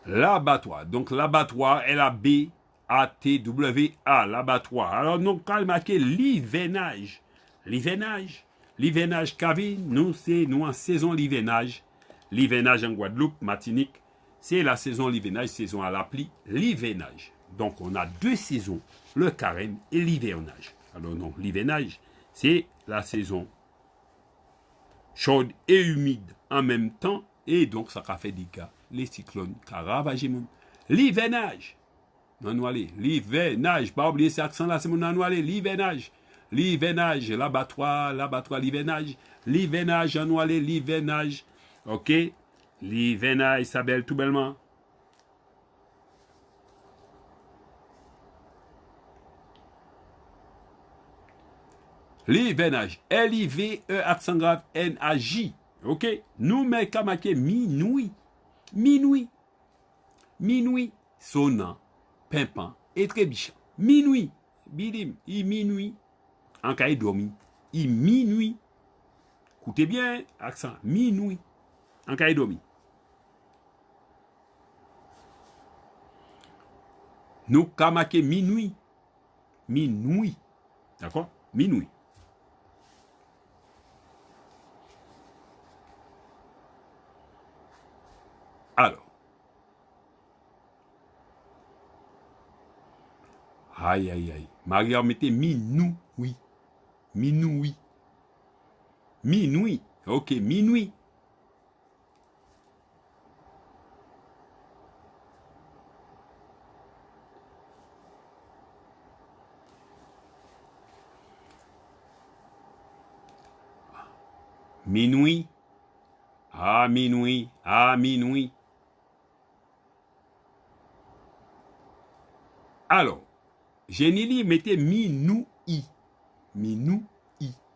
L'abattoir. Donc l'abattoir, L-A-B-A-T-W-A, l'abattoir. Alors nous avons marqué l'hivernage. L'hivernage, Kevin, nous en saison l'hivernage. L'hivernage en Guadeloupe, Martinique, c'est la saison l'hivernage, saison à la pluie, l'hivernage. Donc on a deux saisons, le carême et l'hivernage. Alors non, l'hivernage, c'est la saison chaude et humide en même temps, et donc ça a fait des cas, les cyclones qui ont ravagé le monde. L'hivernage, l'hivernage, pas oublier cet accent là, c'est mon annualé, l'hivernage. L'hivernage, l'abattoir, l'hivernage, annualé, l'hivernage. Ok? L'hivernage, ça belle tout bellement. L'hivernage, L-I-V-E, accent grave, N-A-J. Ok? Nous mettons marqué minuit. Minuit, sonnant, pimpant et trébichant. Minuit, bidim, minuit. En cas dormi, minuit. Écoutez bien, accent, minuit. En cas dormi. Nous kamake minuit. Minuit. D'accord? Minuit. Alors. Aïe, aïe, aïe. Maria mettez minuit. Minuit. Minuit. Ok, minuit. Minuit. Ah, minuit. Ah, minuit. Alors, Génélie mettez minuit. Minuit.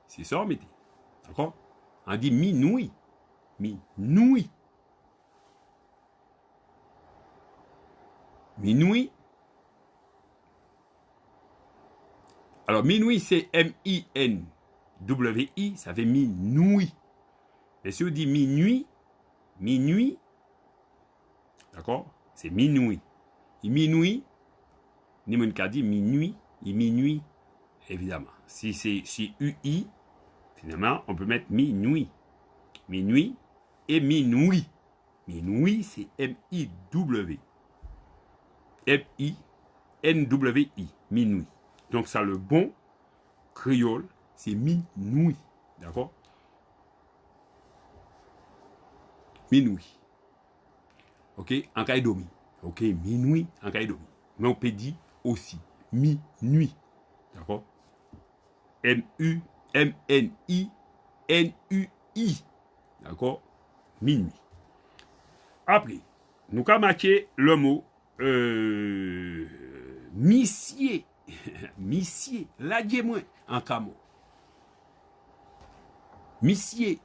C'est ça, mettez. D'accord? On dit minuit. Minuit. Minuit. Alors, minuit, c'est M-I-N-W-I, ça fait minuit. Mais si on dit minuit, d'accord? C'est minuit. Minuit, ni mon cas dit minuit, évidemment. Si c'est UI, finalement, on peut mettre minuit. Minuit et minuit. Minuit, c'est M-I-W. M-I-N-W-I. Minuit. Donc, ça, le bon créole, c'est minuit. D'accord? Minuit. Ok? En cas domi. Ok? Minuit, en cas domi. Mais on peut dire aussi minuit. D'accord? M-U-M-N-I-N-U-I. D'accord? Minuit. Après, nous avons marqué le mot missier. Missier. Là, dis-moi en camo. Missier.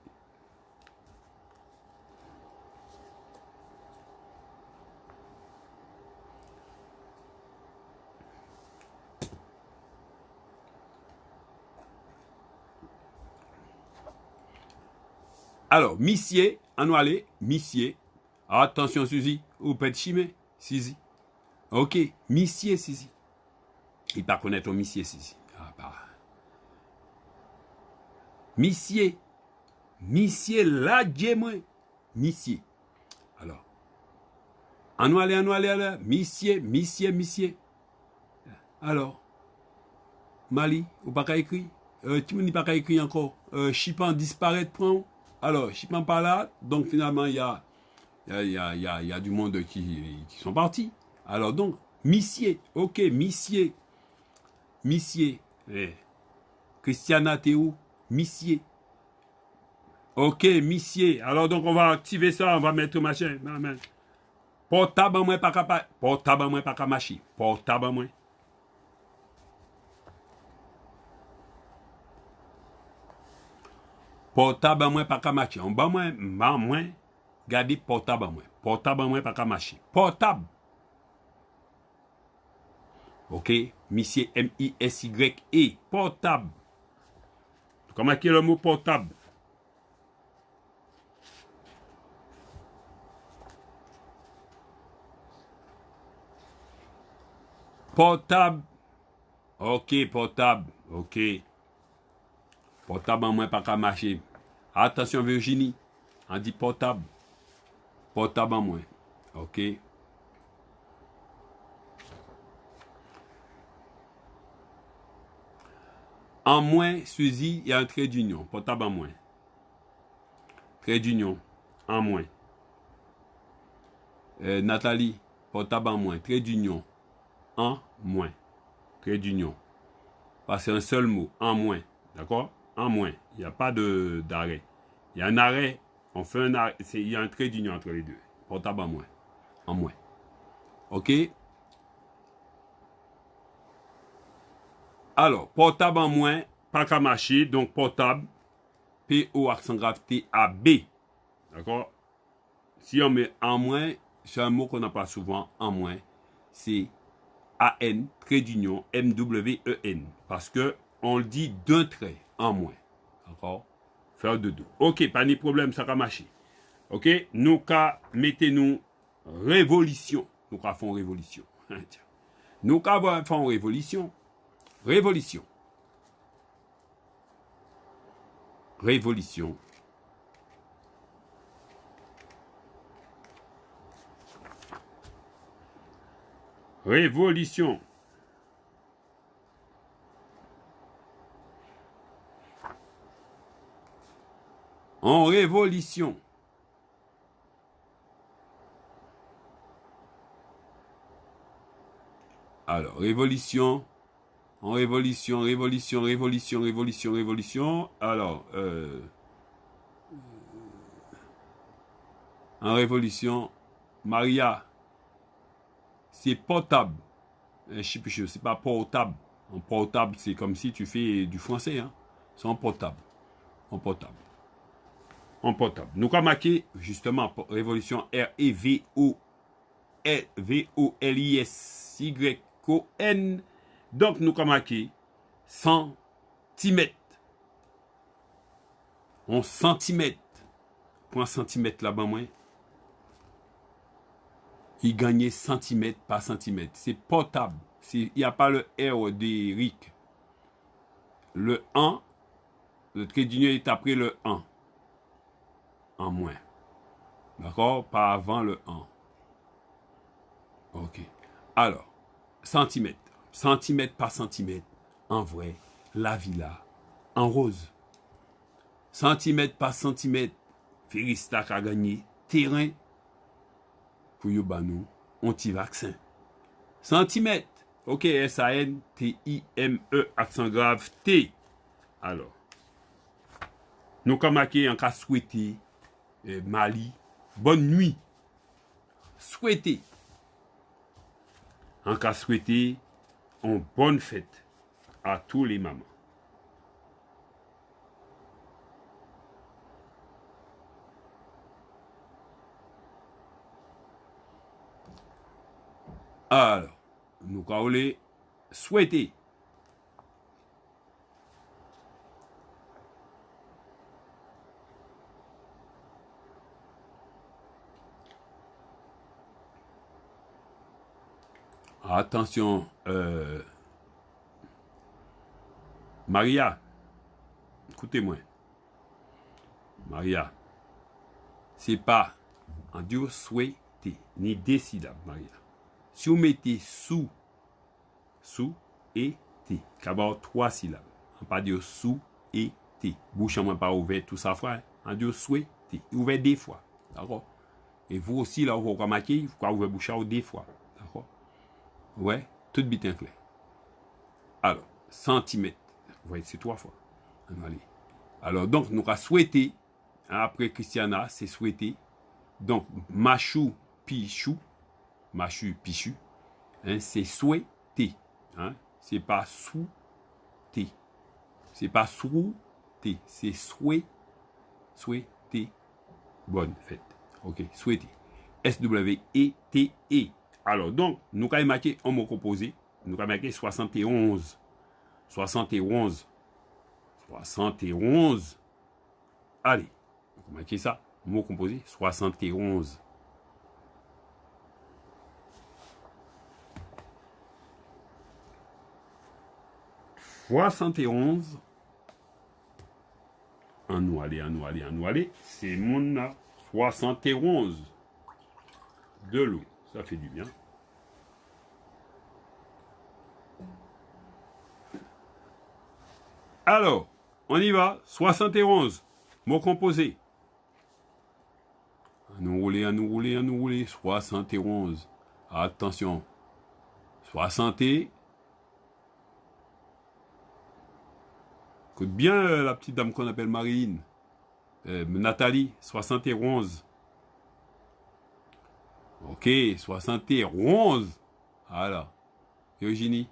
Alors, missier, on va aller, missier. Attention, Suzy, ou peut chimé, Suzy. Ok, missier, Suzy. Il pas connaître missier, Suzy. Ah, bah. Missier, Monsieur la moi. Monsieur. Alors. On va aller. Monsieur. Alors. Mali, ou pas qu'à écrire. Tu me dis pas qu'à écrire encore. Chipan disparaître, prend. Alors, Chipan pas là. Donc, finalement, il y a du monde qui sont partis. Alors, donc, Missier. Ok, Missier. Christiana, t'es où? Missier. Ok, Missier. Alors, donc, on va activer ça. On va mettre machin. Portable, moi, pas capable. Portable, moi, pas capable marcher. Portable, moi. Portable moi pas qu'à marcher. On ba moi garder portable moi. Portable moi pas qu'à marcher. Portable. OK, monsieur MISYE portable. Comment est le mot portable? Portable. OK, portable. OK. Portable moi pas qu'à marcher. Attention Virginie, on dit portable. Portable en moins. OK. En moins, Suzy, il y a un trait d'union. Portable en moins. Trait d'union. En moins. Nathalie, portable en moins. Trait d'union. En moins. Trait d'union. Parce que c'est un seul mot. En moins. D'accord? En moins. Il n'y a pas d'arrêt. Il y a un arrêt. On fait un arrêt. Il y a un trait d'union entre les deux. Portable en moins. En moins. OK? Alors, portable en moins, pas qu'à marcher, donc portable, P-O accent grave T-A-B. D'accord? Si on met en moins, c'est un mot qu'on n'a pas souvent, en moins, c'est A-N, trait d'union, M-W-E-N. Parce que on le dit d'un trait, en moins. D'accord? Faire de deux. OK, pas de problème, ça va marcher. OK? Nous, mettez-nous révolution. Nous, faisons révolution. Nous, faisons révolution. Révolution. Révolution. Révolution. En révolution. Alors, révolution. En révolution. Alors, en révolution, Maria, c'est portable. Je sais plus, c'est pas portable. En portable, c'est comme si tu fais du français. Hein. C'est en portable. En portable. En portable. Nous avons marqué, justement, révolution R-E-V-O-L-I-S-Y-O-N. Donc, nous avons marqué centimètre. En centimètre. Point centimètre là-bas, moi. Il gagnait centimètre par centimètre. C'est portable. Il n'y a pas le R d'Eric. Le 1, le trait d'union est après le 1. En moins. D'accord? Pas avant le 1. OK. Alors, centimètre. Centimètre par centimètre. En vrai, la villa. En rose. Centimètre par centimètre. Féristak a gagné terrain pour Yobanou, anti-vaccin. Centimètre. OK, S-A-N-T-I-M-E, accent grave T. Alors, nous avons marqué en cas souhaité, Mali, bonne nuit. Souhaité. En cas souhaité, en bonne fête à tous les mamans. Alors, nous allons souhaiter. Attention, Maria, écoutez-moi. Maria, c'est pas en dur souhaiter, ni des syllabes, Maria. Si vous mettez sous et t, d'abord 3 syllabes. On pas dire sous et t. Bouche en moins pas ouvert, tout ça, frère. En dur souhaiter, ouvert des fois. D'accord? Et vous aussi, là, vous remarquez, vous pouvez ouvrir bouche des fois. D'accord? Ouais, tout bien clair. Alors, centimètre. Vous voyez, c'est 3 fois. Allez. Alors, donc, nous avons souhaité. Après Christiana, c'est souhaité. Donc, Machou, Pichou. Machu, Pichu. Hein, c'est souhaité. Hein? C'est pas sous-té. C'est pas sous-té. C'est souhaité. Bonne fête. Ok, souhaité. S-W-E-T-E. Alors, donc, nous avons marqué un mot composé. Nous avons marqué 71. 71. 71. Allez, on va marquer ça. Mot composé, 71. En nous aller. C'est mon 71 de l'eau. Ça fait du bien. Alors, on y va. 71. Mot composé. À nous rouler. 71. Attention. 60. Écoute bien la petite dame qu'on appelle Marine. Nathalie, 71. Ok, 71. Voilà. Eugénie.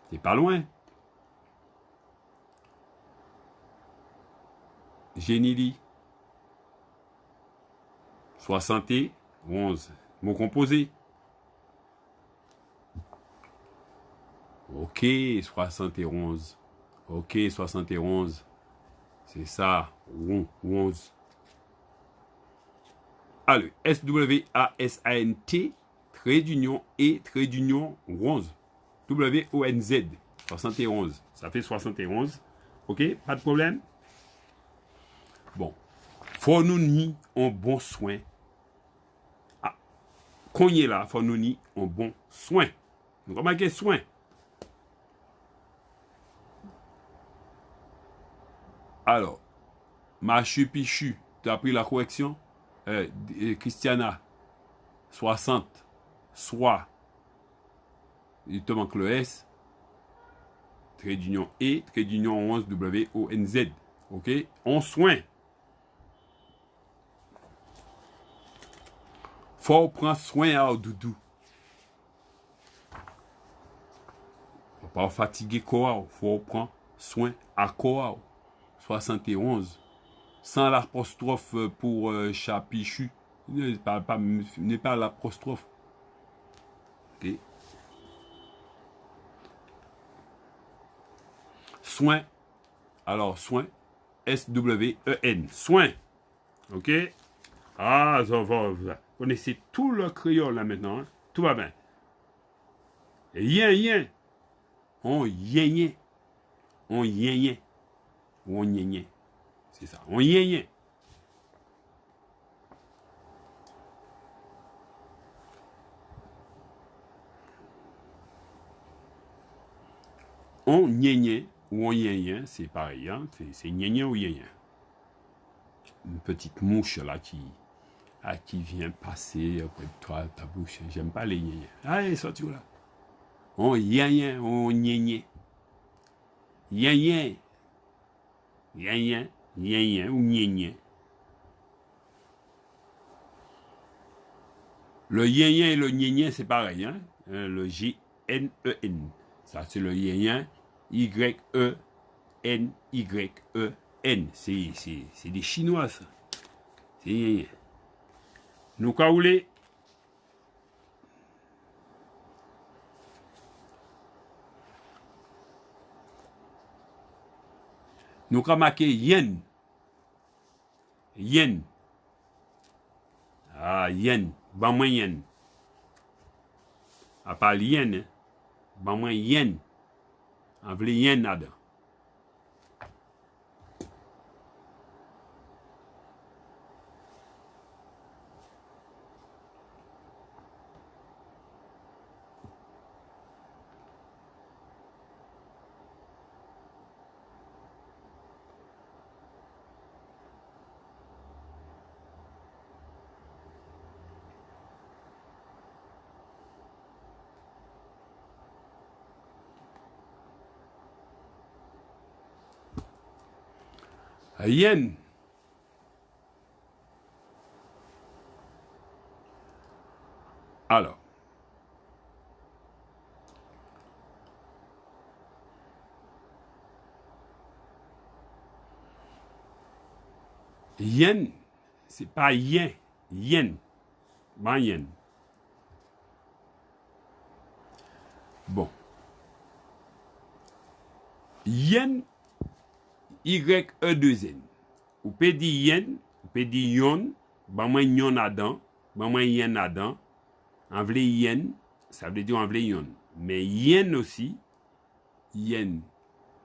C'est pas loin. Génilie. 71. Mot composé. Ok, 71. Ok, 71. C'est ça. 11. Allez, S-W-A-S-A-N-T, trait d'union et trait d'union 11. W-O-N-Z. 71. Ça fait 71. Ok, pas de problème. Bon. Faut nous ni un bon soin. Ah. Qu'on y est là, faut nous ni un bon soin. Nous remarquez soin. Alors, Machu Pichu, tu as pris la correction? Christiana, 60, soit, il te manque le S, trait d'union E, trait d'union 11, W-O-N-Z. Ok? On soin. Faut prendre soin à doudou. Faut pas fatiguer quoi. Faut prendre soin à quoi. 71. Sans l'apostrophe pour chapichu. N'est pas l'apostrophe. Ok. Soin. Alors, soin. S-W-E-N. Soin. Ok. Ah, ça va. Vous connaissez tout le créole là maintenant. Hein? Tout va bien. Yen. On yen. On yen. On yen. C'est ça. On yen. On yen ou on yen, c'est pareil. Hein? C'est yen ou yen. Une petite mouche là qui vient passer auprès de toi, ta bouche. J'aime pas les yen. Allez, sorti là. On yen, on yen. Yen. Yen ou yen. Le yen et le yen, c'est pareil. Hein? Le G-N-E-N. Ça, c'est le yen. Y-E-N-Y-E-N. C'est des Chinois, ça. C'est yen. Nous, kaoulé. Nous avons marqué yen. Yen. Ah, yen. Ban moins yen. À part yen, hein. Ban moins yen. En vle yen nada. Yen. Alors. Yen, c'est pas yen. Yen. Pas yen. Bon. Yen, Y-E-2-N. Ou peut dire yen, ou peut dire yon, ben moi yon adan, ben moi yen adan. En vrai yen, ça veut dire en vrai yon. Mais yen aussi, yen,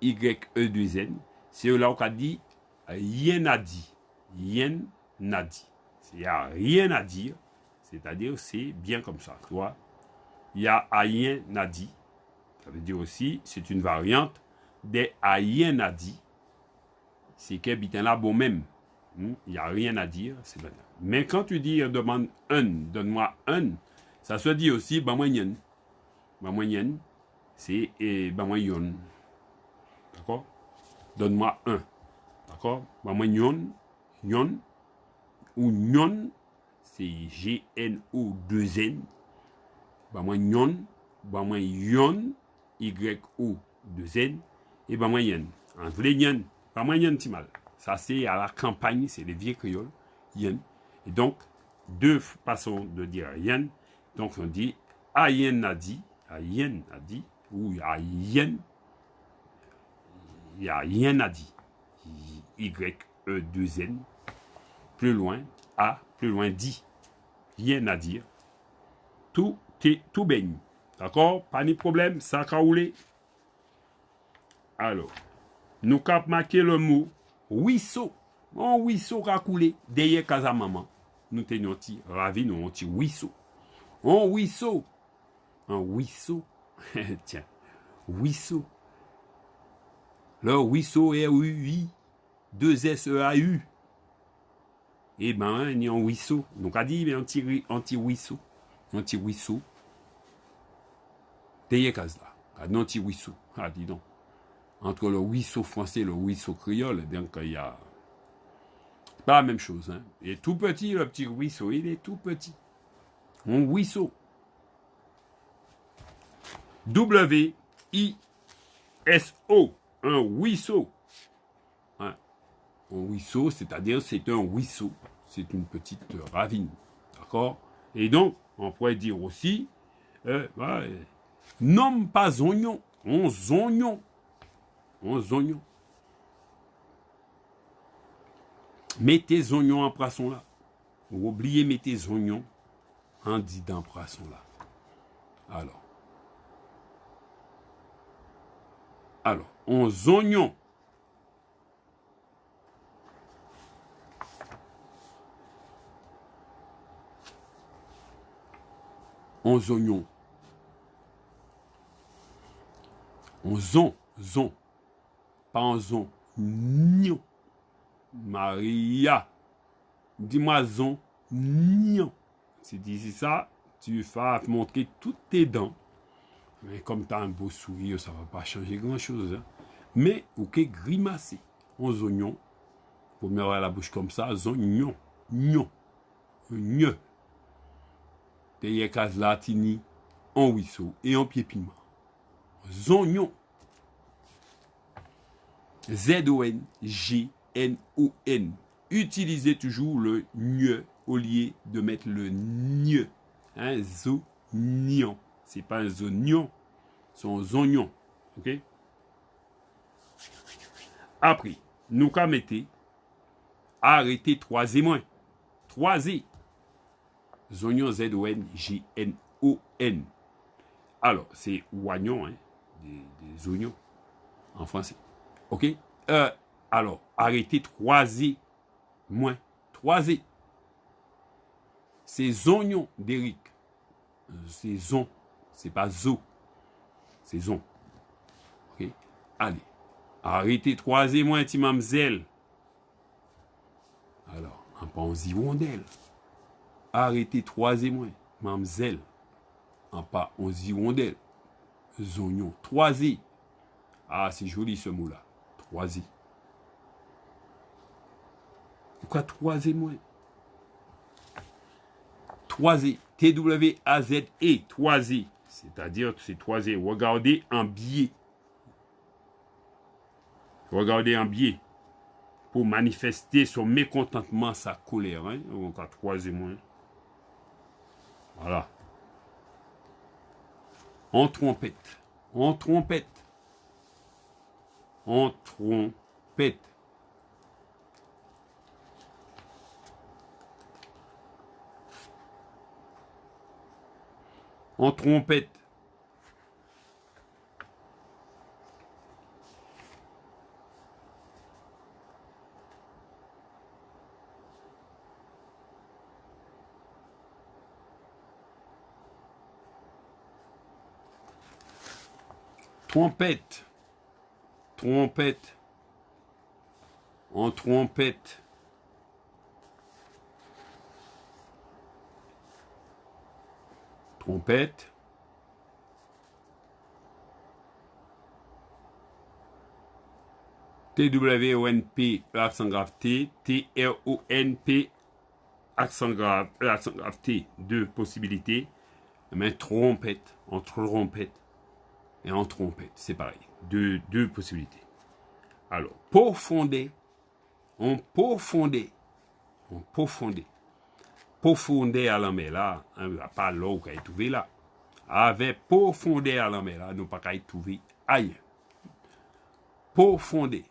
Y-E-2-N, c'est là où on dit yen a dit. Yen n'a dit. Il n'y a rien à dire, c'est-à-dire c'est bien comme ça. Tu vois? Il y a rien à dire. Ça veut dire aussi, c'est une variante des rien à dire. C'est que bitin là bon même. Il n'y a rien à dire. C'est bien. Mais quand tu dis demande un, donne-moi un, ça se dit aussi ben moyen. Ben moyen, c'est ben moyen. D'accord? Donne-moi un. D'accord? Ben moyen, yon. Ou nyon, c'est G-N-O-2-N. Ben moi nyon, ben moi yon, Y-O-2-N. Et ben moi yen. En vrai yen, ben moi yen ti mal. Ça c'est à la campagne, c'est les vieux créoles, yen. Et donc, deux façons de dire yen. Donc on dit a yen a dit, ou a yen, il y a yen a dit. Y-E-2-N. Plus loin, A, plus loin, dit. Rien à dire. Tout baigne. D'accord? Pas de problème, ça a roulé. Alors, nous cap marquer le mot ruisseau. Un ruisseau qui a coulé. Derrière casa maman. Nous tenions petit ravi, nous un petit ruisseau. Un ruisseau. Un ruisseau. Tiens, ruisseau. Le ruisseau R-U-I, 2-S-E-A-U. Eh ben, il y a un ruisseau. Donc, a dit, il y a un petit ruisseau. Un petit ruisseau. Derrière case là. Un petit ruisseau. Ah, dis donc. Entre le ruisseau français et le ruisseau créole, eh bien, qu'il y a. C'est pas la même chose, hein. Il est tout petit, le petit ruisseau. Il est tout petit. Un ruisseau. W-I-S-O. Un ruisseau. Hein. Un ruisseau, c'est-à-dire c'est un ruisseau. C'est une petite ravine. D'accord? Et donc, on pourrait dire aussi, nomme pas oignon. On oignon. On oignon. Mets tes oignons en poisson là. Ou oubliez, mets tes oignons en disant poisson là. Alors, on oignons. Onze oignons. Zon. Pas en zon. Nion. Maria. Dis-moi zon. Nion. Si tu dis ça, tu vas montrer toutes tes dents. Mais comme tu as un beau sourire, ça ne va pas changer grand-chose. Hein. Mais, ok, grimacer. 11 oignons. Pour mettre la bouche comme ça, oignons. Nion. Nion. Derrière case latini, en ruisseau et en pied piment. Zognon. Z-O-N-G-N-O-N. Utilisez toujours le nye au lieu de mettre le nye. Hein, zognon. C'est pas un zognon, c'est un zognon. Ok? Après, nous qu'à mettre arrêtez 3 et moins. 3 et. Zognon, Z-O-N-G-N-O-N. Alors, c'est oignon, hein, des oignons en français. Ok? Alors, arrêtez 3 et moins. 3 et. C'est oignons d'Éric. C'est zon. C'est pas zo. C'est zon. Ok? Allez. Arrêtez 3 et moins, petit mamzelle. Alors, en pense hirondelle. Arrêtez 3 et moins, mamzelle. En pas 11 hirondelle. Zognon. 3 et. Ah, c'est joli ce mot-là. 3 et. Pourquoi 3e? 3e. T-W-A-Z-E. 3e. C'est-à-dire, c'est 3e. Regardez un biais. Regardez un biais. Pour manifester son mécontentement, sa colère. Hein? Donc, à 3e. Voilà. En trompette. En trompette. En trompette. En trompette. Trompette. Trompette. En trompette. Trompette. T-W-O-N-P, accent grave T. T-R-O-N-P, accent grave T. Deux possibilités. Mais trompette. En trompette. Et en trompette. C'est pareil. Deux possibilités. Alors, profondé. On profondé. On profondé. Profondé à la mer là. On va pas l'eau qui est trouvé là. Avec profondé à la mer là. Nous pas qu'à y trouver ailleurs. Profondé.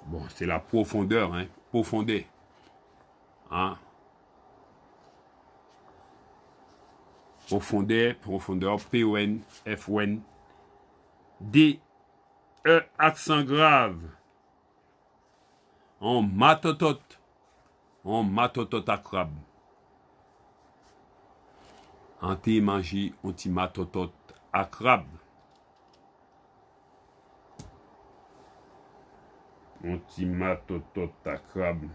Bon, c'est la profondeur, hein. Profondeur. Hein. Profondeur, profondeur, P-O-N-F-O-N. D-E, accent grave. En matotot. En matotot à crabe. En té manger, on ti matotot à crabe. On ti matotot à crabe.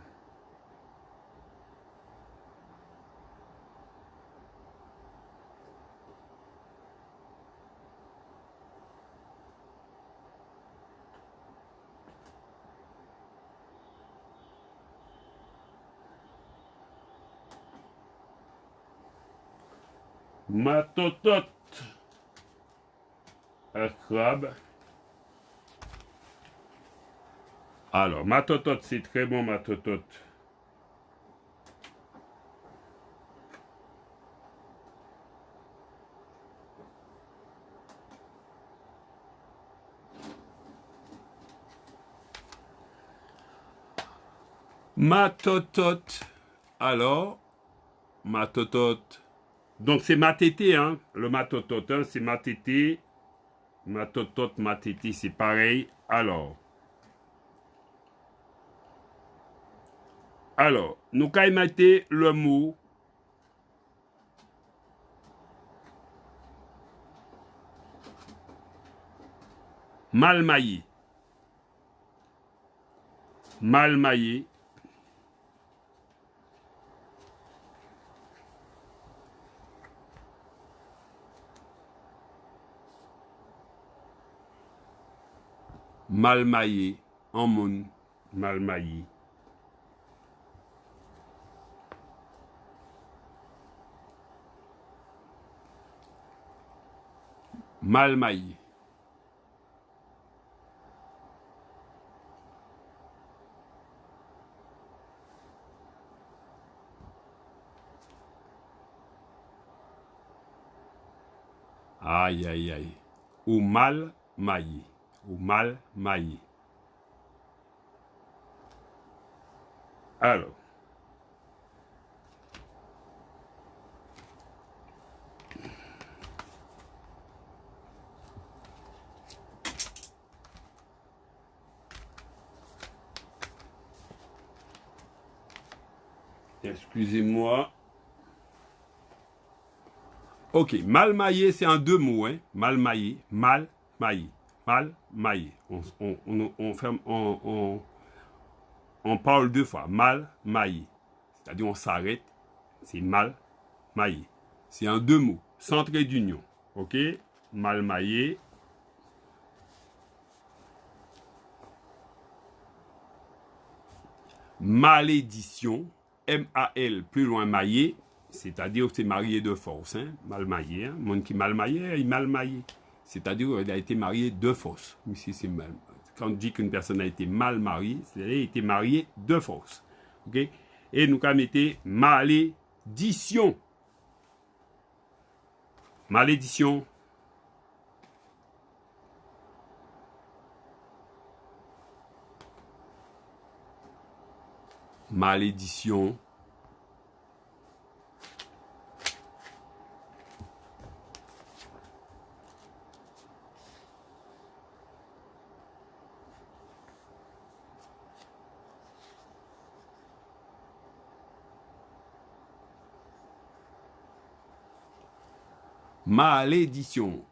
Matotot à crabe. Alors, matotot, c'est très bon, matotot. Matotot. Alors, matotot. Donc, c'est matété, hein. Le matotot, hein, c'est matété. Matotot, matété, c'est pareil. Alors, nous allons mettre le mot mal maillé. Mal maillé. Mal maillé. En monde. Mal maillé. Mal maillé. Aïe, aïe, aïe. Ou mal maillé. Ou mal maillé. Alors. Excusez-moi. Ok, mal maillé, c'est en deux mots, hein. Mal maillé, mal maillé. Mal maillé. On parle deux fois. Mal maillé. C'est-à-dire on s'arrête. C'est mal maillé. C'est en deux mots. Sans trait d'union. OK? Mal maillé. Malédiction. M-A-L plus loin maillé. C'est-à-dire que c'est marié de force. Hein? Mal maillé. Hein? Monde qui mal maillé, il mal maillé. C'est-à-dire qu'il a été marié de force. Ici, c'est mal. Quand on dit qu'une personne a été mal mariée, c'est-à-dire qu'il a été marié de force. OK? Et nous, quand mettez malédiction. Malédiction. Malédiction. Malédiction.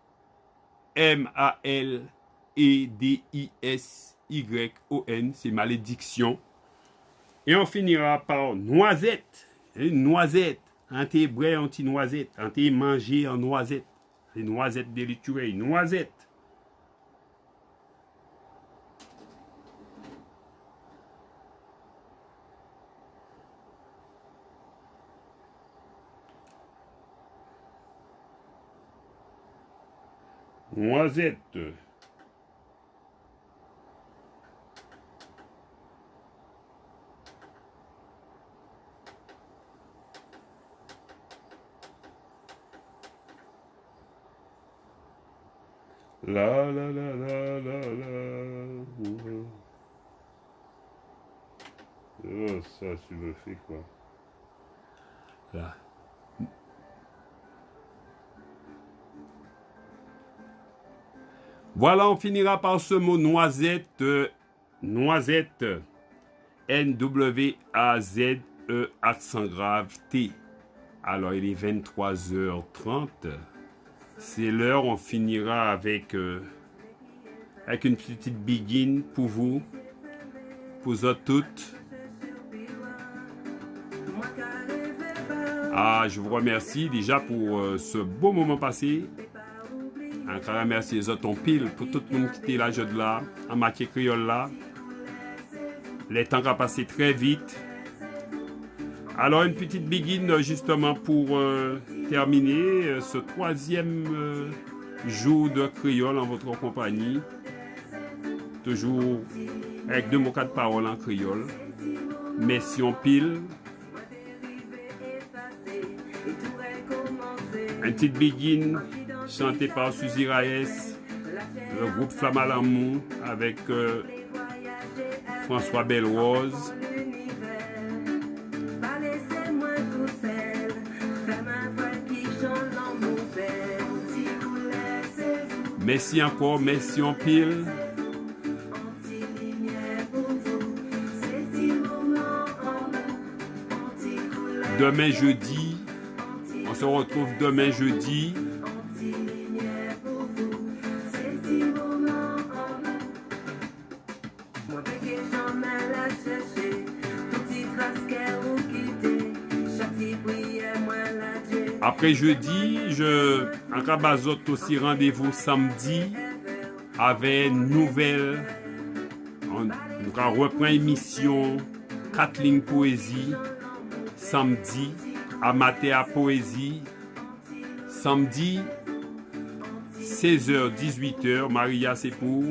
M-A-L-E-D-I-S-Y-O-N. C'est malédiction. Et on finira par noisette. Une noisette. Un thé bré anti-noisette. Un thé mangé en noisette. Les noisettes délituées. Noisette. Noisette. La la la la la la. Oh, ça, tu me fais quoi? Là. Voilà, on finira par ce mot noisette. Noisette. N-W-A-Z-E accent grave T. Alors, il est 23h30. C'est l'heure, on finira avec une petite begin pour vous toutes. Ah, je vous remercie déjà pour ce beau moment passé. Encore remercier les autres en pile pour tout le monde qui était là, je de là, en maquet créole là. Les temps ont passé très vite. Alors, une petite begin justement pour terminer ce troisième jour de créole en votre compagnie. Toujours avec 2 mots 4 paroles en créole. Merci en pile. Un petit begin chanté par Suzy Raes, le groupe Flamme à l'amour avec François Belle-Rose. Merci encore, merci en pile. Demain jeudi, on se retrouve demain jeudi. Après jeudi, en Cabazot aussi rendez-vous samedi avec une nouvelle. On reprend émission Kathleen Poésie samedi à Matéa Poésie. Samedi 16h 18h Maria c'est pour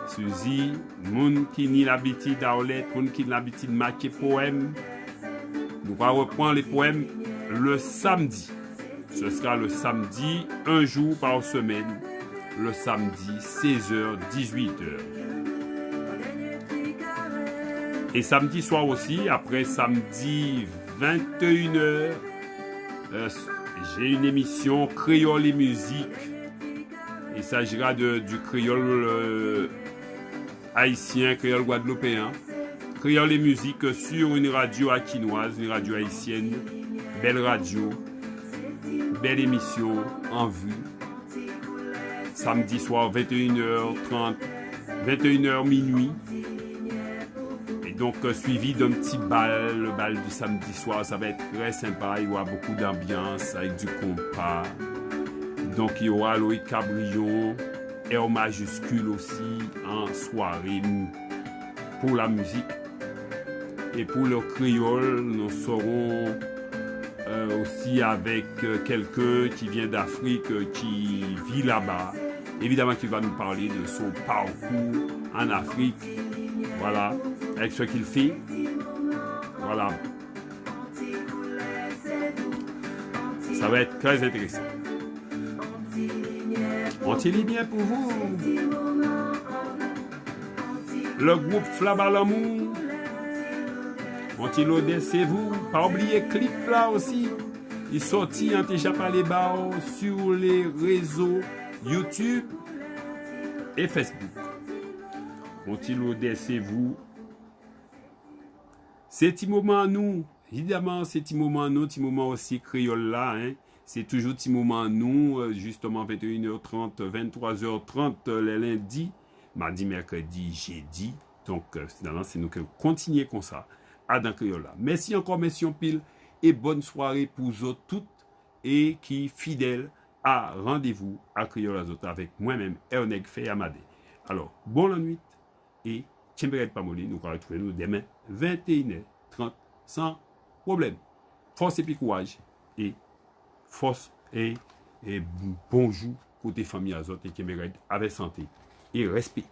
Suzy, moun qui ni l'habitude d'Aulette, moun qui l'habitude de marquer poème. Nous allons reprendre les poèmes le samedi. Ce sera le samedi, un jour par semaine. Le samedi, 16h, 18h. Et samedi soir aussi, après samedi, 21h, j'ai une émission Créole et musique. Il s'agira du créole haïtien, créole guadeloupéen. Créole et musique sur une radio aquinoise, une radio haïtienne. Belle radio, belle émission en vue. samedi soir 21h30, 21h minuit. Et donc suivi d'un petit bal, le bal du samedi soir, ça va être très sympa, il y aura beaucoup d'ambiance avec du compas. Donc il y aura Loïc Cabrion, R majuscule aussi en soirée pour la musique. Et pour le créole, nous serons aussi avec quelqu'un qui vient d'Afrique, qui vit là-bas. Évidemment, qui va nous parler de son parcours en Afrique. Voilà, avec ce qu'il fait. Voilà. Ça va être très intéressant. Ont-ils bien pour vous? Le groupe Flabalamour. Ont-ils laissé vous? Pas oublier clip là aussi. Il sortit en déjà par les barres sur les réseaux YouTube et Facebook. Ont-ils laissé vous? C'est petit moment nous. Évidemment, c'est petit moment nous, petit moment aussi créole là. Hein. C'est toujours petit moment nous, justement 21h30, 23h30 les lundis, mardi, mercredi, jeudi. Donc, finalement, c'est nous qui continuons comme ça. Dans créole là. Merci encore, merci en pile et bonne soirée pour vous autres toutes et qui fidèles à rendez-vous à Créole Azot avec moi-même, Erneg Fay Amadé. Alors, bonne nuit et Tchemberet Pamoli, nous allons retrouver nous demain 21h30 sans problème. Force et puis courage et force et bonjour côté famille Azot et Tchemberet avec santé et respect.